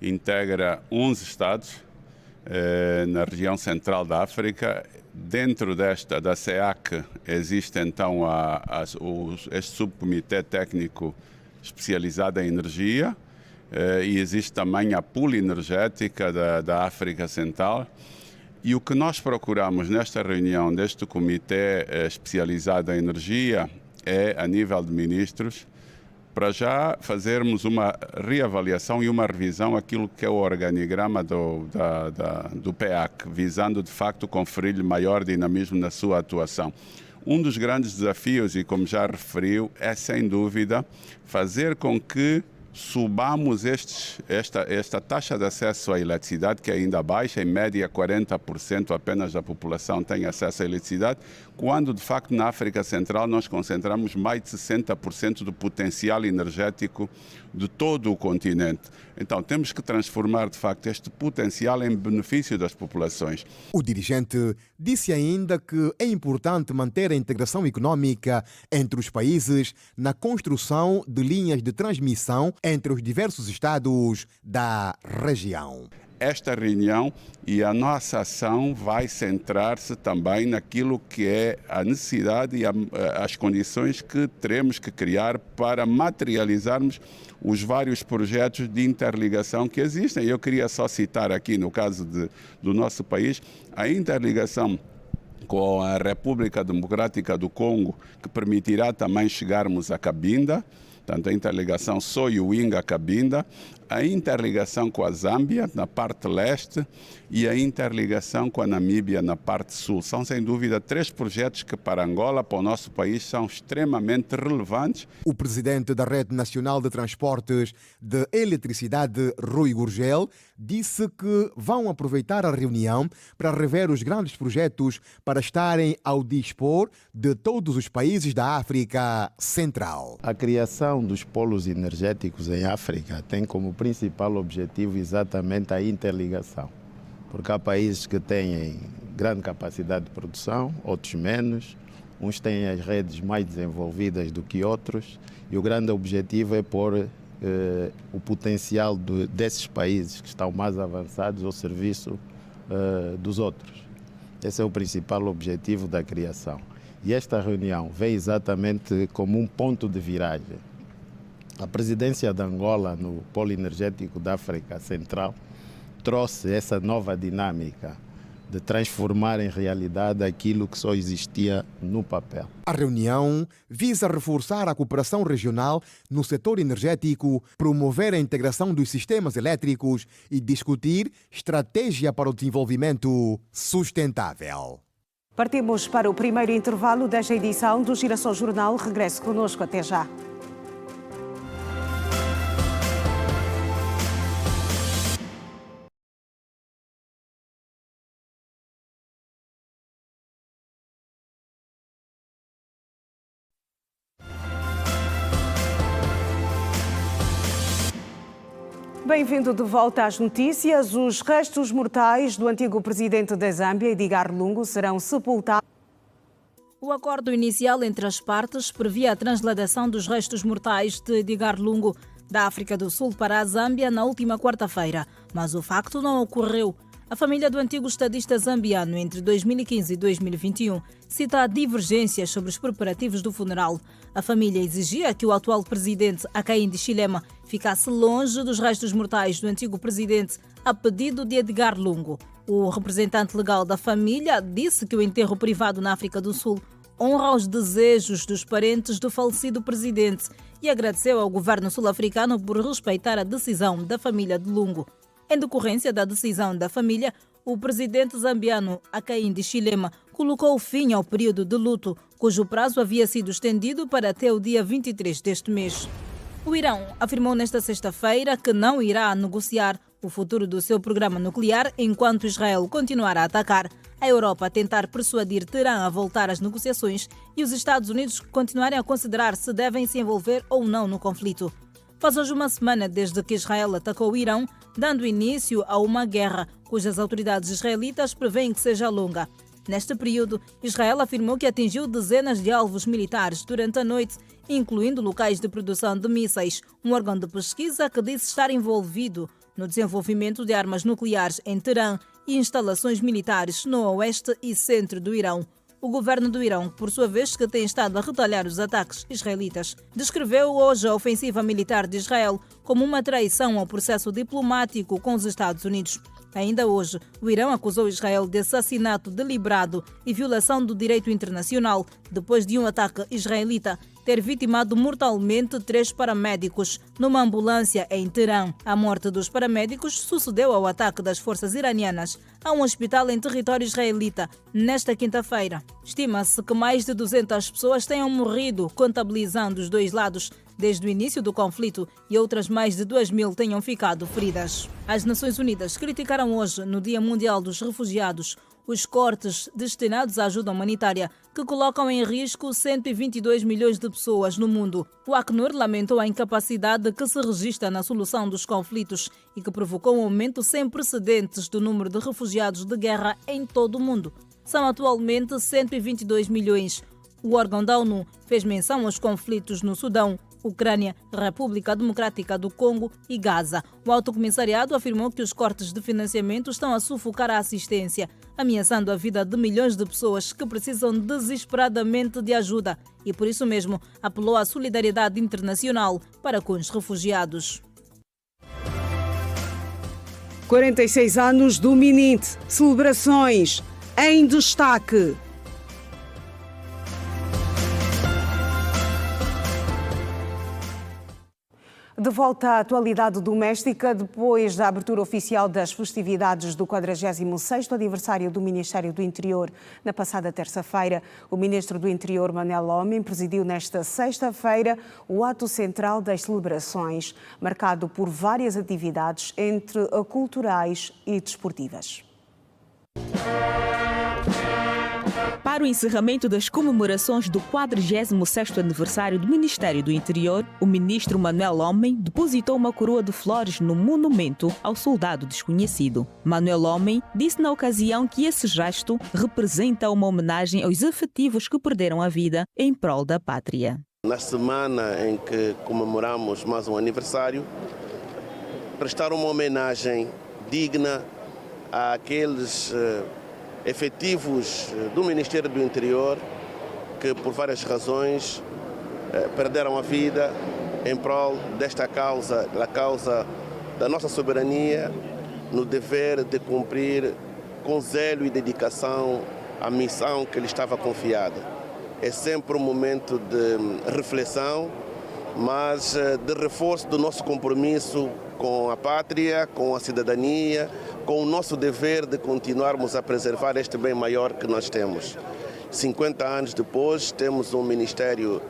integra 11 estados na região central da África. Dentro da SEAC existe então este subcomitê técnico especializado em energia e existe também a pool energética da África Central. E o que nós procuramos nesta reunião deste comitê especializado em energia é, a nível de ministros, para já fazermos uma reavaliação e uma revisão aquilo que é o organigrama do PEAC, visando de facto conferir-lhe maior dinamismo na sua atuação. Um dos grandes desafios, e como já referiu, é sem dúvida fazer com que subamos esta taxa de acesso à eletricidade, que é ainda baixa, em média 40% apenas da população tem acesso à eletricidade, quando de facto na África Central nós concentramos mais de 60% do potencial energético de todo o continente. Então temos que transformar de facto este potencial em benefício das populações. O dirigente disse ainda que é importante manter a integração econômica entre os países na construção de linhas de transmissão entre os diversos estados da região. Esta reunião e a nossa ação vai centrar-se também naquilo que é a necessidade e as condições que teremos que criar para materializarmos os vários projetos de interligação que existem. Eu queria só citar aqui, no caso do nosso país, a interligação com a República Democrática do Congo, que permitirá também chegarmos a Cabinda, portanto a interligação Soyuinga-Cabinda, a interligação com a Zâmbia na parte leste e a interligação com a Namíbia na parte sul. São sem dúvida 3 projetos que para Angola, para o nosso país, são extremamente relevantes. O presidente da Rede Nacional de Transportes de Eletricidade, Rui Gurgel, disse que vão aproveitar a reunião para rever os grandes projetos para estarem ao dispor de todos os países da África Central. A criação dos polos energéticos em África tem como principal objetivo exatamente a interligação, porque há países que têm grande capacidade de produção, outros menos, uns têm as redes mais desenvolvidas do que outros, e o grande objetivo é pôr o potencial desses países que estão mais avançados ao serviço dos outros. Esse é o principal objetivo da criação. E esta reunião vem exatamente como um ponto de viragem. A presidência de Angola no Polo Energético da África Central trouxe essa nova dinâmica de transformar em realidade aquilo que só existia no papel. A reunião visa reforçar a cooperação regional no setor energético, promover a integração dos sistemas elétricos e discutir estratégia para o desenvolvimento sustentável. Partimos para o primeiro intervalo desta edição do Girassol Jornal. Regresse connosco, até já. Bem-vindo de volta às notícias. Os restos mortais do antigo presidente da Zâmbia, Edgar Lungu, serão sepultados. O acordo inicial entre as partes previa a transladação dos restos mortais de Edgar Lungu da África do Sul para a Zâmbia na última quarta-feira, mas o facto não ocorreu. A família do antigo estadista zambiano, entre 2015 e 2021, cita divergências sobre os preparativos do funeral. A família exigia que o atual presidente, Hakainde Hichilema, ficasse longe dos restos mortais do antigo presidente, a pedido de Edgar Lungu. O representante legal da família disse que o enterro privado na África do Sul honra os desejos dos parentes do falecido presidente e agradeceu ao governo sul-africano por respeitar a decisão da família de Lungu. Em decorrência da decisão da família, o presidente zambiano Hakainde Hichilema colocou fim ao período de luto, cujo prazo havia sido estendido para até o dia 23 deste mês. O Irão afirmou nesta sexta-feira que não irá negociar o futuro do seu programa nuclear enquanto Israel continuar a atacar, a Europa a tentar persuadir Teherã a voltar às negociações e os Estados Unidos continuarem a considerar se devem se envolver ou não no conflito. Faz hoje uma semana desde que Israel atacou o Irão, dando início a uma guerra, cujas autoridades israelitas prevêem que seja longa. Neste período, Israel afirmou que atingiu dezenas de alvos militares durante a noite, incluindo locais de produção de mísseis, um órgão de pesquisa que disse estar envolvido no desenvolvimento de armas nucleares em Teherã e instalações militares no oeste e centro do Irão. O governo do Irão, por sua vez, que tem estado a retalhar os ataques israelitas, descreveu hoje a ofensiva militar de Israel como uma traição ao processo diplomático com os Estados Unidos. Ainda hoje, o Irão acusou Israel de assassinato deliberado e violação do direito internacional, depois de um ataque israelita ter vitimado mortalmente 3 paramédicos numa ambulância em Teherã. A morte dos paramédicos sucedeu ao ataque das forças iranianas a um hospital em território israelita nesta quinta-feira. Estima-se que mais de 200 pessoas tenham morrido, contabilizando os dois lados, desde o início do conflito, e outras mais de 2.000 tenham ficado feridas. As Nações Unidas criticaram hoje, no Dia Mundial dos Refugiados, os cortes destinados à ajuda humanitária, que colocam em risco 122 milhões de pessoas no mundo. O Acnur lamentou a incapacidade que se registra na solução dos conflitos e que provocou um aumento sem precedentes do número de refugiados de guerra em todo o mundo. São atualmente 122 milhões. O órgão da ONU fez menção aos conflitos no Sudão, Ucrânia, República Democrática do Congo e Gaza. O Alto Comissariado afirmou que os cortes de financiamento estão a sufocar a assistência, ameaçando a vida de milhões de pessoas que precisam desesperadamente de ajuda e, por isso mesmo, apelou à solidariedade internacional para com os refugiados. 46 anos do MINIT. Celebrações em destaque. De volta à atualidade doméstica, depois da abertura oficial das festividades do 46º aniversário do Ministério do Interior na passada terça-feira, o Ministro do Interior, Manuel Homem, presidiu nesta sexta-feira o ato central das celebrações, marcado por várias atividades, entre culturais e desportivas. Para o encerramento das comemorações do 46º aniversário do Ministério do Interior, o ministro Manuel Homem depositou uma coroa de flores no monumento ao soldado desconhecido. Manuel Homem disse na ocasião que esse gesto representa uma homenagem aos efetivos que perderam a vida em prol da pátria. Na semana em que comemoramos mais um aniversário, prestar uma homenagem digna àqueles efetivos do Ministério do Interior que, por várias razões, perderam a vida em prol desta causa, a causa da nossa soberania, no dever de cumprir com zelo e dedicação a missão que lhe estava confiada. É sempre um momento de reflexão, mas de reforço do nosso compromisso com a pátria, com a cidadania, com o nosso dever de continuarmos a preservar este bem maior que nós temos. 50 anos depois, temos um Ministério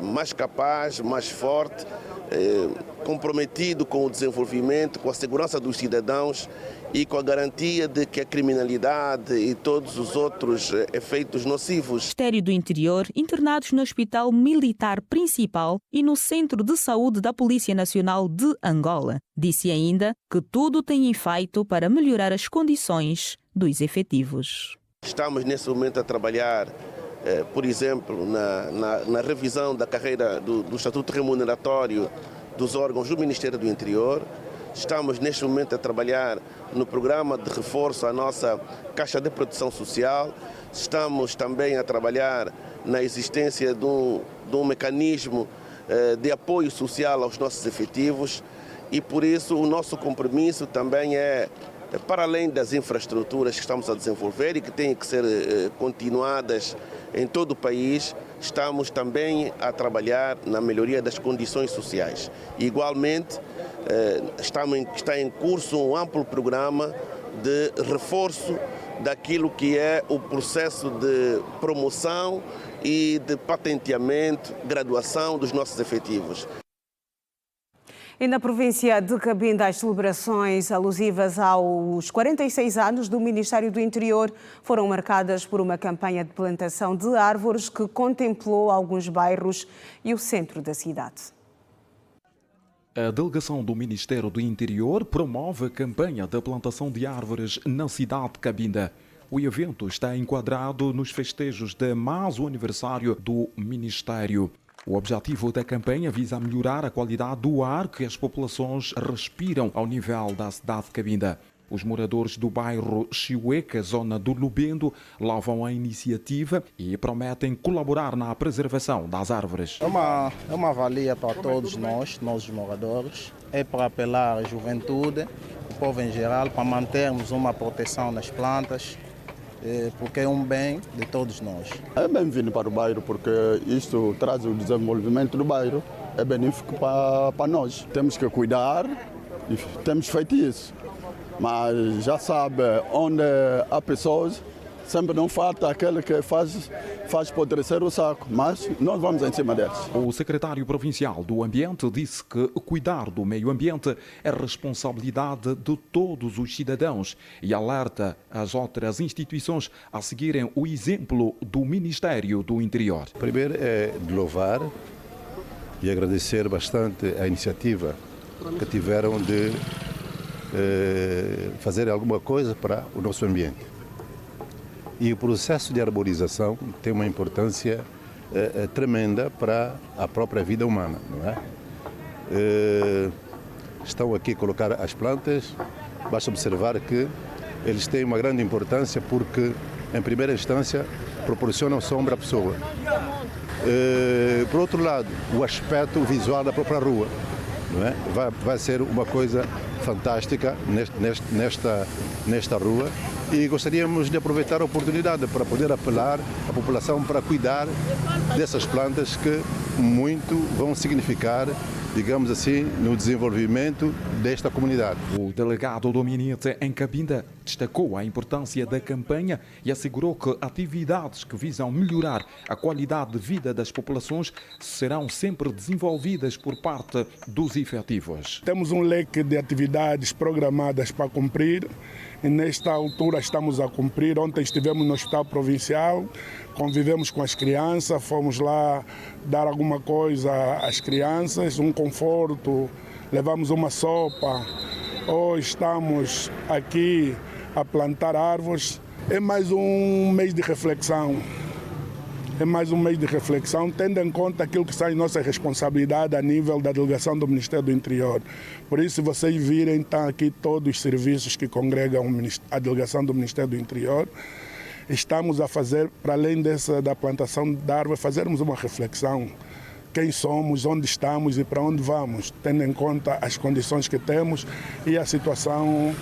mais capaz, mais forte, comprometido com o desenvolvimento, com a segurança dos cidadãos e com a garantia de que a criminalidade e todos os outros efeitos nocivos. Ministério do Interior, internados no Hospital Militar Principal e no Centro de Saúde da Polícia Nacional de Angola. Disse ainda que tudo tem feito para melhorar as condições dos efetivos. Estamos nesse momento a trabalhar, por exemplo, na revisão da carreira do Estatuto Remuneratório dos órgãos do Ministério do Interior. Estamos neste momento a trabalhar no programa de reforço à nossa Caixa de Proteção Social. Estamos também a trabalhar na existência de um mecanismo de apoio social aos nossos efetivos e, por isso, o nosso compromisso também é, para além das infraestruturas que estamos a desenvolver e que têm que ser continuadas em todo o país, estamos também a trabalhar na melhoria das condições sociais. Igualmente, está em curso um amplo programa de reforço daquilo que é o processo de promoção e de patenteamento, graduação dos nossos efetivos. E na província de Cabinda, as celebrações alusivas aos 46 anos do Ministério do Interior foram marcadas por uma campanha de plantação de árvores que contemplou alguns bairros e o centro da cidade. A delegação do Ministério do Interior promove a campanha de plantação de árvores na cidade de Cabinda. O evento está enquadrado nos festejos de mais um aniversário do Ministério. O objetivo da campanha visa melhorar a qualidade do ar que as populações respiram ao nível da cidade de Cabinda. Os moradores do bairro Chiueca, zona do Lubendo, louvam a iniciativa e prometem colaborar na preservação das árvores. É uma valia para todos nós os moradores. É para apelar à juventude, o povo em geral, para mantermos uma proteção nas plantas, porque é um bem de todos nós. É bem-vindo para o bairro, porque isto traz o desenvolvimento do bairro, é benéfico para nós. Temos que cuidar e temos feito isso. Mas já sabe, onde há pessoas, sempre não falta aquele que faz apodrecer o saco, mas nós vamos em cima deles. O secretário provincial do Ambiente disse que cuidar do meio ambiente é responsabilidade de todos os cidadãos e alerta as outras instituições a seguirem o exemplo do Ministério do Interior. Primeiro é de louvar e agradecer bastante a iniciativa que tiveram de fazer alguma coisa para o nosso ambiente. E o processo de arborização tem uma importância tremenda para a própria vida humana, não é? Estão aqui a colocar as plantas, basta observar que eles têm uma grande importância porque, em primeira instância, proporcionam sombra à pessoa. Por outro lado, o aspecto visual da própria rua, não é? Vai ser uma coisa fantástica nesta rua e gostaríamos de aproveitar a oportunidade para poder apelar à população para cuidar dessas plantas que muito vão significar, digamos assim, no desenvolvimento desta comunidade. O delegado do MINIT em Cabinda destacou a importância da campanha e assegurou que atividades que visam melhorar a qualidade de vida das populações serão sempre desenvolvidas por parte dos efetivos. Temos um leque de atividades programadas para cumprir e nesta altura estamos a cumprir. Ontem estivemos no Hospital Provincial, convivemos com as crianças, fomos lá dar alguma coisa às crianças, um conforto, levamos uma sopa. Hoje estamos aqui a plantar árvores. É mais um mês de reflexão. É mais um mês de reflexão, tendo em conta aquilo que está em nossa responsabilidade a nível da delegação do Ministério do Interior. Por isso, se vocês virem, estão aqui todos os serviços que congregam a delegação do Ministério do Interior. Estamos a fazer, para além da plantação de árvores, fazermos uma reflexão. Quem somos, onde estamos e para onde vamos, tendo em conta as condições que temos e a situação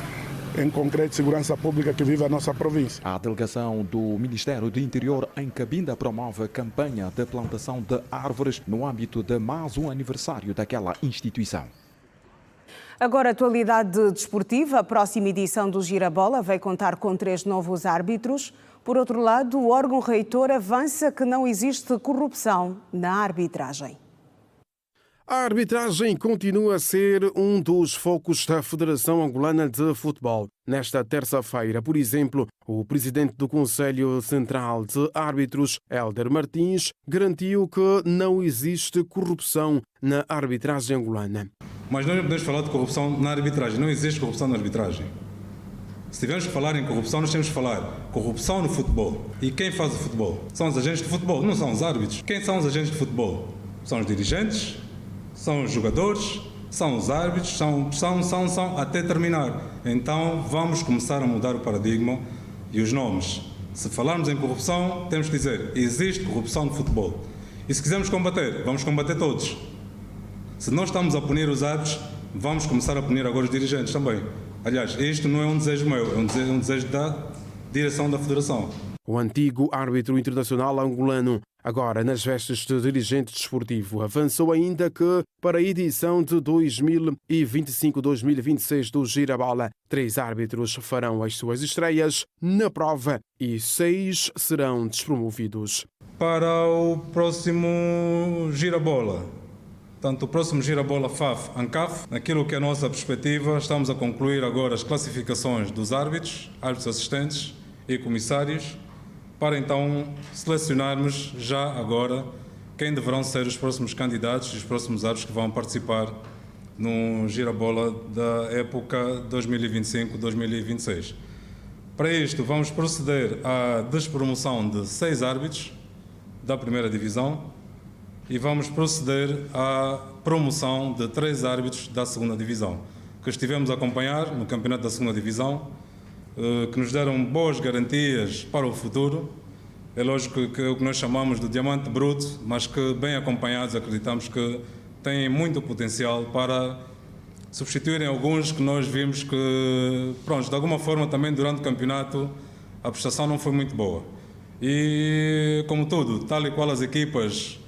em concreto de segurança pública que vive a nossa província. A delegação do Ministério do Interior em Cabinda promove a campanha de plantação de árvores no âmbito de mais um aniversário daquela instituição. Agora, atualidade desportiva. A próxima edição do Girabola vai contar com 3 novos árbitros. Por outro lado, o órgão reitor avança que não existe corrupção na arbitragem. A arbitragem continua a ser um dos focos da Federação Angolana de Futebol. Nesta terça-feira, por exemplo, o presidente do Conselho Central de Árbitros, Hélder Martins, garantiu que não existe corrupção na arbitragem angolana. Mas nós não podemos falar de corrupção na arbitragem. Não existe corrupção na arbitragem. Se tivermos que falar em corrupção, nós temos que falar corrupção no futebol. E quem faz o futebol? São os agentes de futebol, não são os árbitros. Quem são os agentes de futebol? São os dirigentes, são os jogadores, são os árbitros, são até terminar. Então vamos começar a mudar o paradigma e os nomes. Se falarmos em corrupção, temos que dizer, existe corrupção no futebol. E se quisermos combater, vamos combater todos. Se nós estamos a punir os árbitros, vamos começar a punir agora os dirigentes também. Aliás, isto não é um desejo meu, é um desejo da direção da Federação. O antigo árbitro internacional angolano, agora nas vestes de dirigente desportivo, avançou ainda que, para a edição de 2025-2026 do Girabola, 3 árbitros farão as suas estreias na prova e 6 serão despromovidos. Para o próximo Girabola, tanto o próximo Girabola FAF-ANCAF, naquilo que é a nossa perspectiva, estamos a concluir agora as classificações dos árbitros assistentes e comissários, para então selecionarmos já agora quem deverão ser os próximos candidatos e os próximos árbitros que vão participar no Girabola da época 2025-2026. Para isto, vamos proceder à despromoção de 6 árbitros da primeira divisão e vamos proceder à promoção de 3 árbitros da segunda divisão, que estivemos a acompanhar no campeonato da 2ª Divisão, que nos deram boas garantias para o futuro. É lógico que é o que nós chamamos de diamante bruto, mas que bem acompanhados acreditamos que têm muito potencial para substituírem alguns que nós vimos que, pronto, de alguma forma também durante o campeonato a prestação não foi muito boa. E como tudo, tal e qual as equipas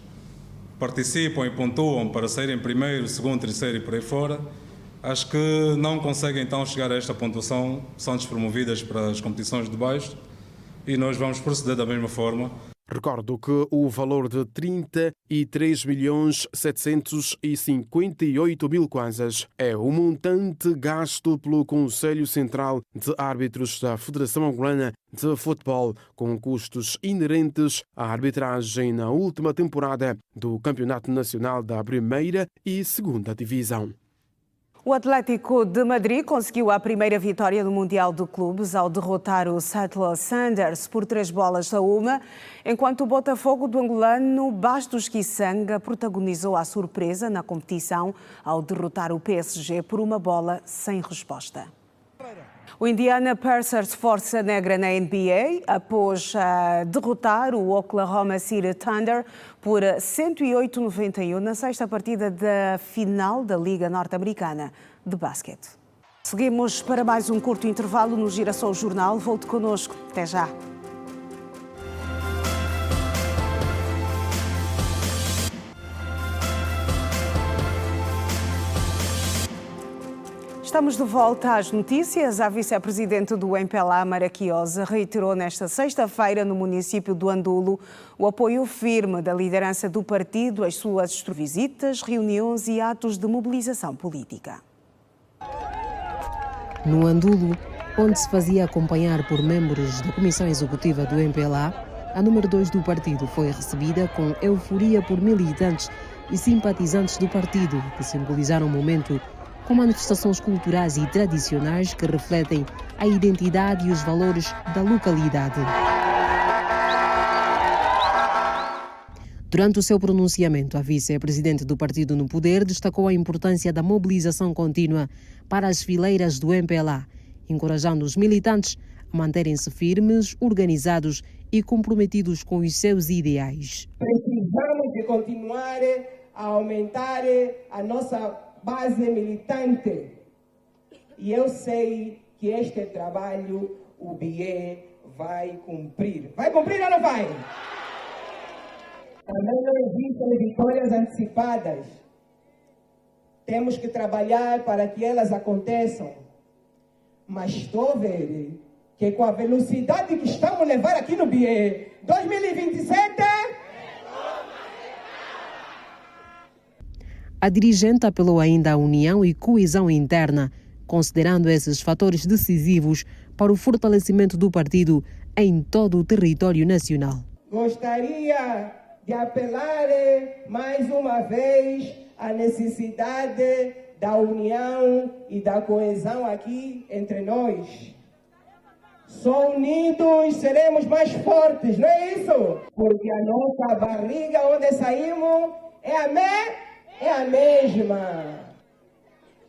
participam e pontuam para saírem primeiro, segundo, terceiro e por aí fora, acho que não conseguem então chegar a esta pontuação, são despromovidas para as competições de baixo e nós vamos proceder da mesma forma. Recordo que o valor de 33.758.000 kwanzas é o montante gasto pelo Conselho Central de Árbitros da Federação Angolana de Futebol, com custos inerentes à arbitragem na última temporada do Campeonato Nacional da 1ª e 2ª Divisão. O Atlético de Madrid conseguiu a primeira vitória no Mundial de Clubes ao derrotar o Seattle Sounders por 3-1, enquanto o Botafogo do angolano Bastos Kisanga protagonizou a surpresa na competição ao derrotar o PSG por 1-0 sem resposta. O Indiana Pacers força negra na NBA após derrotar o Oklahoma City Thunder por 108-91 na 6ª partida da final da Liga Norte-Americana de Basquete. Seguimos para mais um curto intervalo no Girassol Jornal. Volte connosco. Até já. Estamos de volta às notícias. A vice-presidente do MPLA, Maraquiosa, reiterou nesta sexta-feira no município do Andulo o apoio firme da liderança do partido às suas visitas, reuniões e atos de mobilização política. No Andulo, onde se fazia acompanhar por membros da Comissão Executiva do MPLA, a número 2 do partido foi recebida com euforia por militantes e simpatizantes do partido, que simbolizaram o momento com manifestações culturais e tradicionais que refletem a identidade e os valores da localidade. Durante o seu pronunciamento, a vice-presidente do partido no poder destacou a importância da mobilização contínua para as fileiras do MPLA, encorajando os militantes a manterem-se firmes, organizados e comprometidos com os seus ideais. Precisamos de continuar a aumentar a nossa base militante, e eu sei que este trabalho o BIE vai cumprir. Vai cumprir ou não vai? Também não existem vitórias antecipadas. Temos que trabalhar para que elas aconteçam. Mas estou a ver que com a velocidade que estamos a levar aqui no BIE, 2027... A dirigente apelou ainda à união e coesão interna, considerando esses fatores decisivos para o fortalecimento do partido em todo o território nacional. Gostaria de apelar mais uma vez à necessidade da união e da coesão aqui entre nós. Só unidos seremos mais fortes, não é isso? Porque a nossa barriga onde saímos é a mesma.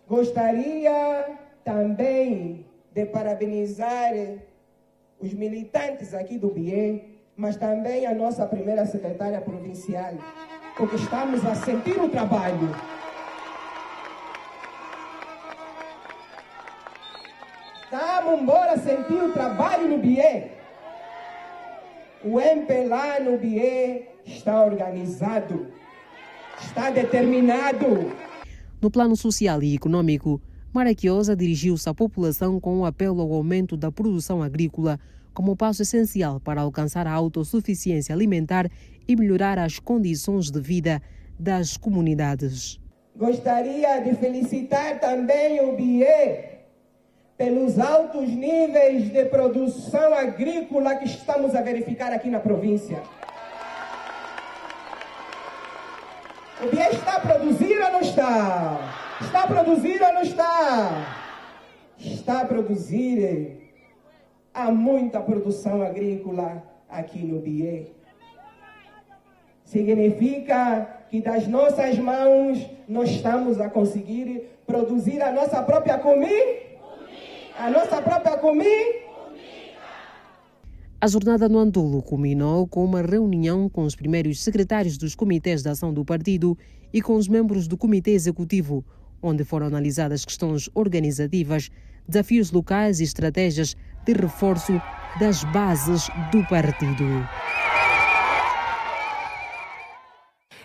Gostaria também de parabenizar os militantes aqui do BIE, mas também a nossa primeira secretária provincial, porque estamos a sentir o trabalho. Estamos embora sentir o trabalho no BIE. O MPLA no BIE está organizado, está determinado. No plano social e econômico, Maraquiosa dirigiu-se à população com um apelo ao aumento da produção agrícola como passo essencial para alcançar a autossuficiência alimentar e melhorar as condições de vida das comunidades. Gostaria de felicitar também o BIE pelos altos níveis de produção agrícola que estamos a verificar aqui na província. O BIE está a produzir ou não está? Está a produzir ou não está? Está a produzir. Há muita produção agrícola aqui no BIE. Significa que das nossas mãos nós estamos a conseguir produzir a nossa própria comida. A nossa própria comida. A jornada no Andulo culminou com uma reunião com os primeiros secretários dos comitês de ação do partido e com os membros do comitê executivo, onde foram analisadas questões organizativas, desafios locais e estratégias de reforço das bases do partido.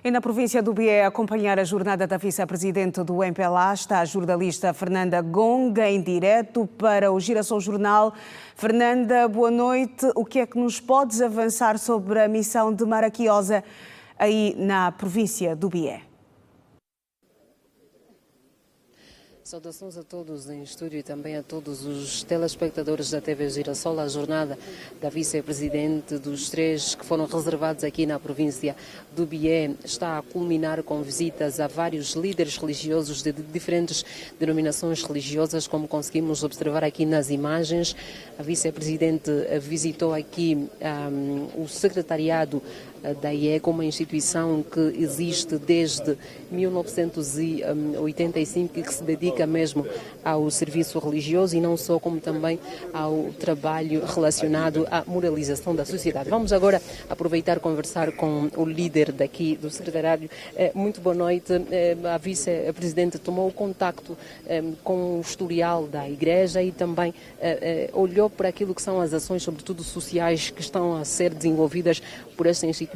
E na província do Bié, a acompanhar a jornada da vice-presidente do MPLA está a jornalista Fernanda Gonga, em direto para o Girassol Jornal. Fernanda, boa noite. O que é que nos podes avançar sobre a missão de Maraquiosa aí na província do Bié? Saudações a todos em estúdio e também a todos os telespectadores da TV Girassol. A jornada da vice-presidente dos 3 que foram reservados aqui na província do Bié está a culminar com visitas a vários líderes religiosos de diferentes denominações religiosas, como conseguimos observar aqui nas imagens. A vice-presidente visitou aqui o secretariado da IECA, uma instituição que existe desde 1985 e que se dedica mesmo ao serviço religioso e não só, como também ao trabalho relacionado à moralização da sociedade. Vamos agora aproveitar e conversar com o líder daqui do secretariado. Muito boa noite. A vice-presidente tomou contacto com o historial da Igreja e também olhou para aquilo que são as ações, sobretudo sociais, que estão a ser desenvolvidas por esta instituição.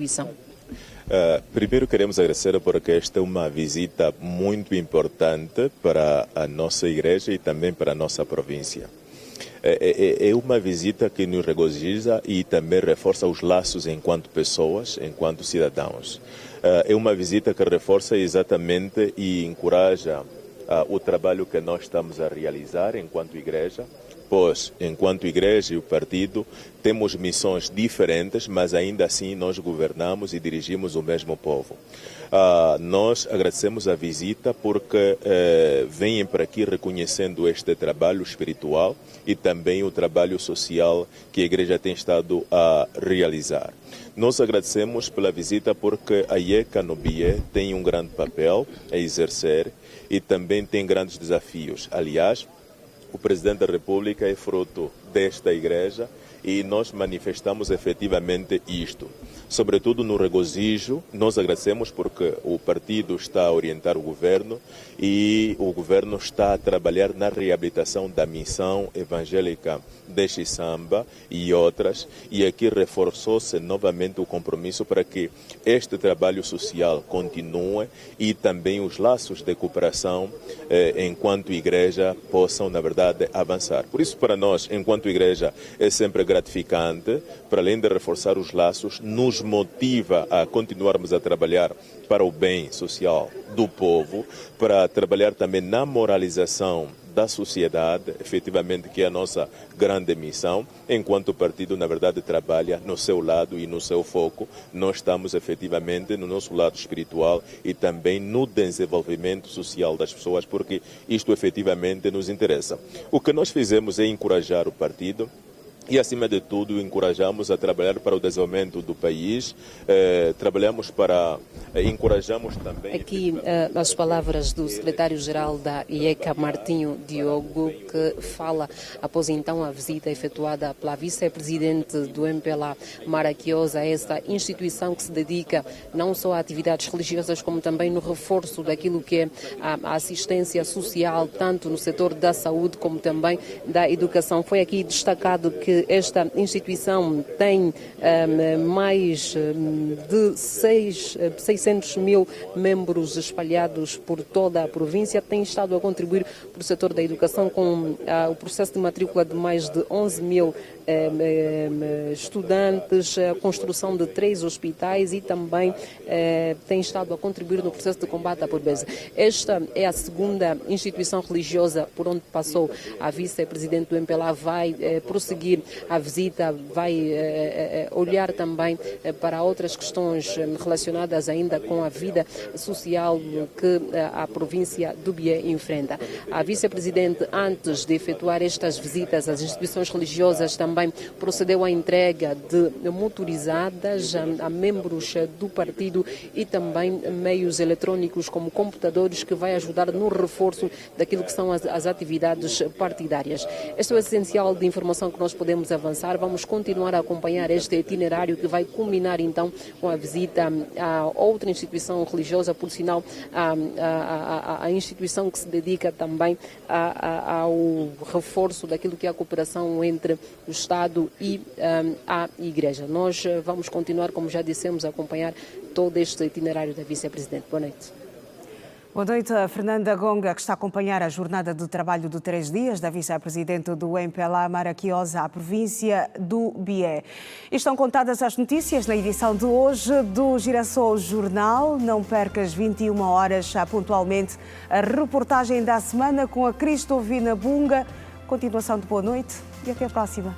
Primeiro queremos agradecer porque esta é uma visita muito importante para a nossa igreja e também para a nossa província. É uma visita que nos regozija e também reforça os laços enquanto pessoas, enquanto cidadãos. É uma visita que reforça exatamente e encoraja o trabalho que nós estamos a realizar enquanto igreja, pois, enquanto igreja e o partido, temos missões diferentes, mas ainda assim nós governamos e dirigimos o mesmo povo. Nós agradecemos a visita porque vêm para aqui reconhecendo este trabalho espiritual e também o trabalho social que a igreja tem estado a realizar. Nós agradecemos pela visita porque a IECA no Bié tem um grande papel a exercer e também tem grandes desafios. Aliás, o Presidente da República é fruto desta igreja e nós manifestamos efetivamente isto. Sobretudo no regozijo, nós agradecemos porque o partido está a orientar o governo e o governo está a trabalhar na reabilitação da missão evangélica de Xisamba e outras, e aqui reforçou-se novamente o compromisso para que este trabalho social continue e também os laços de cooperação enquanto igreja possam, na verdade, avançar. Por isso, para nós, enquanto igreja, é sempre gratificante, para além de reforçar os laços, nos motiva a continuarmos a trabalhar para o bem social do povo, para trabalhar também na moralização da sociedade, efetivamente, que é a nossa grande missão. Enquanto o partido, na verdade, trabalha no seu lado e no seu foco, nós estamos efetivamente no nosso lado espiritual e também no desenvolvimento social das pessoas, porque isto efetivamente nos interessa. O que nós fizemos é encorajar o partido e, acima de tudo, encorajamos a trabalhar para o desenvolvimento do país, encorajamos também... Aqui as palavras do secretário-geral da IECA, Martinho Diogo, que fala após então a visita efetuada pela vice-presidente do MPLA, Maraquiosa, esta instituição que se dedica não só a atividades religiosas, como também no reforço daquilo que é a assistência social, tanto no setor da saúde como também da educação. Foi aqui destacado que esta instituição tem mais de 600 mil membros espalhados por toda a província, tem estado a contribuir para o setor da educação com o processo de matrícula de mais de 11 mil estudantes, a construção de 3 hospitais e também tem estado a contribuir no processo de combate à pobreza. Esta é a segunda instituição religiosa por onde passou a vice-presidente do MPLA, vai prosseguir a visita vai olhar também para outras questões relacionadas ainda com a vida social que a província do Bié enfrenta. A vice-presidente, antes de efetuar estas visitas às instituições religiosas, também procedeu à entrega de motorizadas a membros do partido e também meios eletrônicos como computadores, que vai ajudar no reforço daquilo que são as atividades partidárias. Este é o essencial de informação que nós podemos avançar. Vamos continuar a acompanhar este itinerário que vai culminar então com a visita a outra instituição religiosa, por sinal a instituição que se dedica também ao reforço daquilo que é a cooperação entre o Estado e a Igreja. Nós vamos continuar, como já dissemos, a acompanhar todo este itinerário da vice-presidente. Boa noite. Boa noite, Fernanda Gonga, que está a acompanhar a jornada de trabalho de 3 dias da vice-presidente do MPLA, Mara Quiosa, à província do Bié. E estão contadas as notícias na edição de hoje do Girassol Jornal. Não percas 21 horas, pontualmente, a reportagem da semana com a Cristovina Bunga. Continuação de boa noite e até a próxima.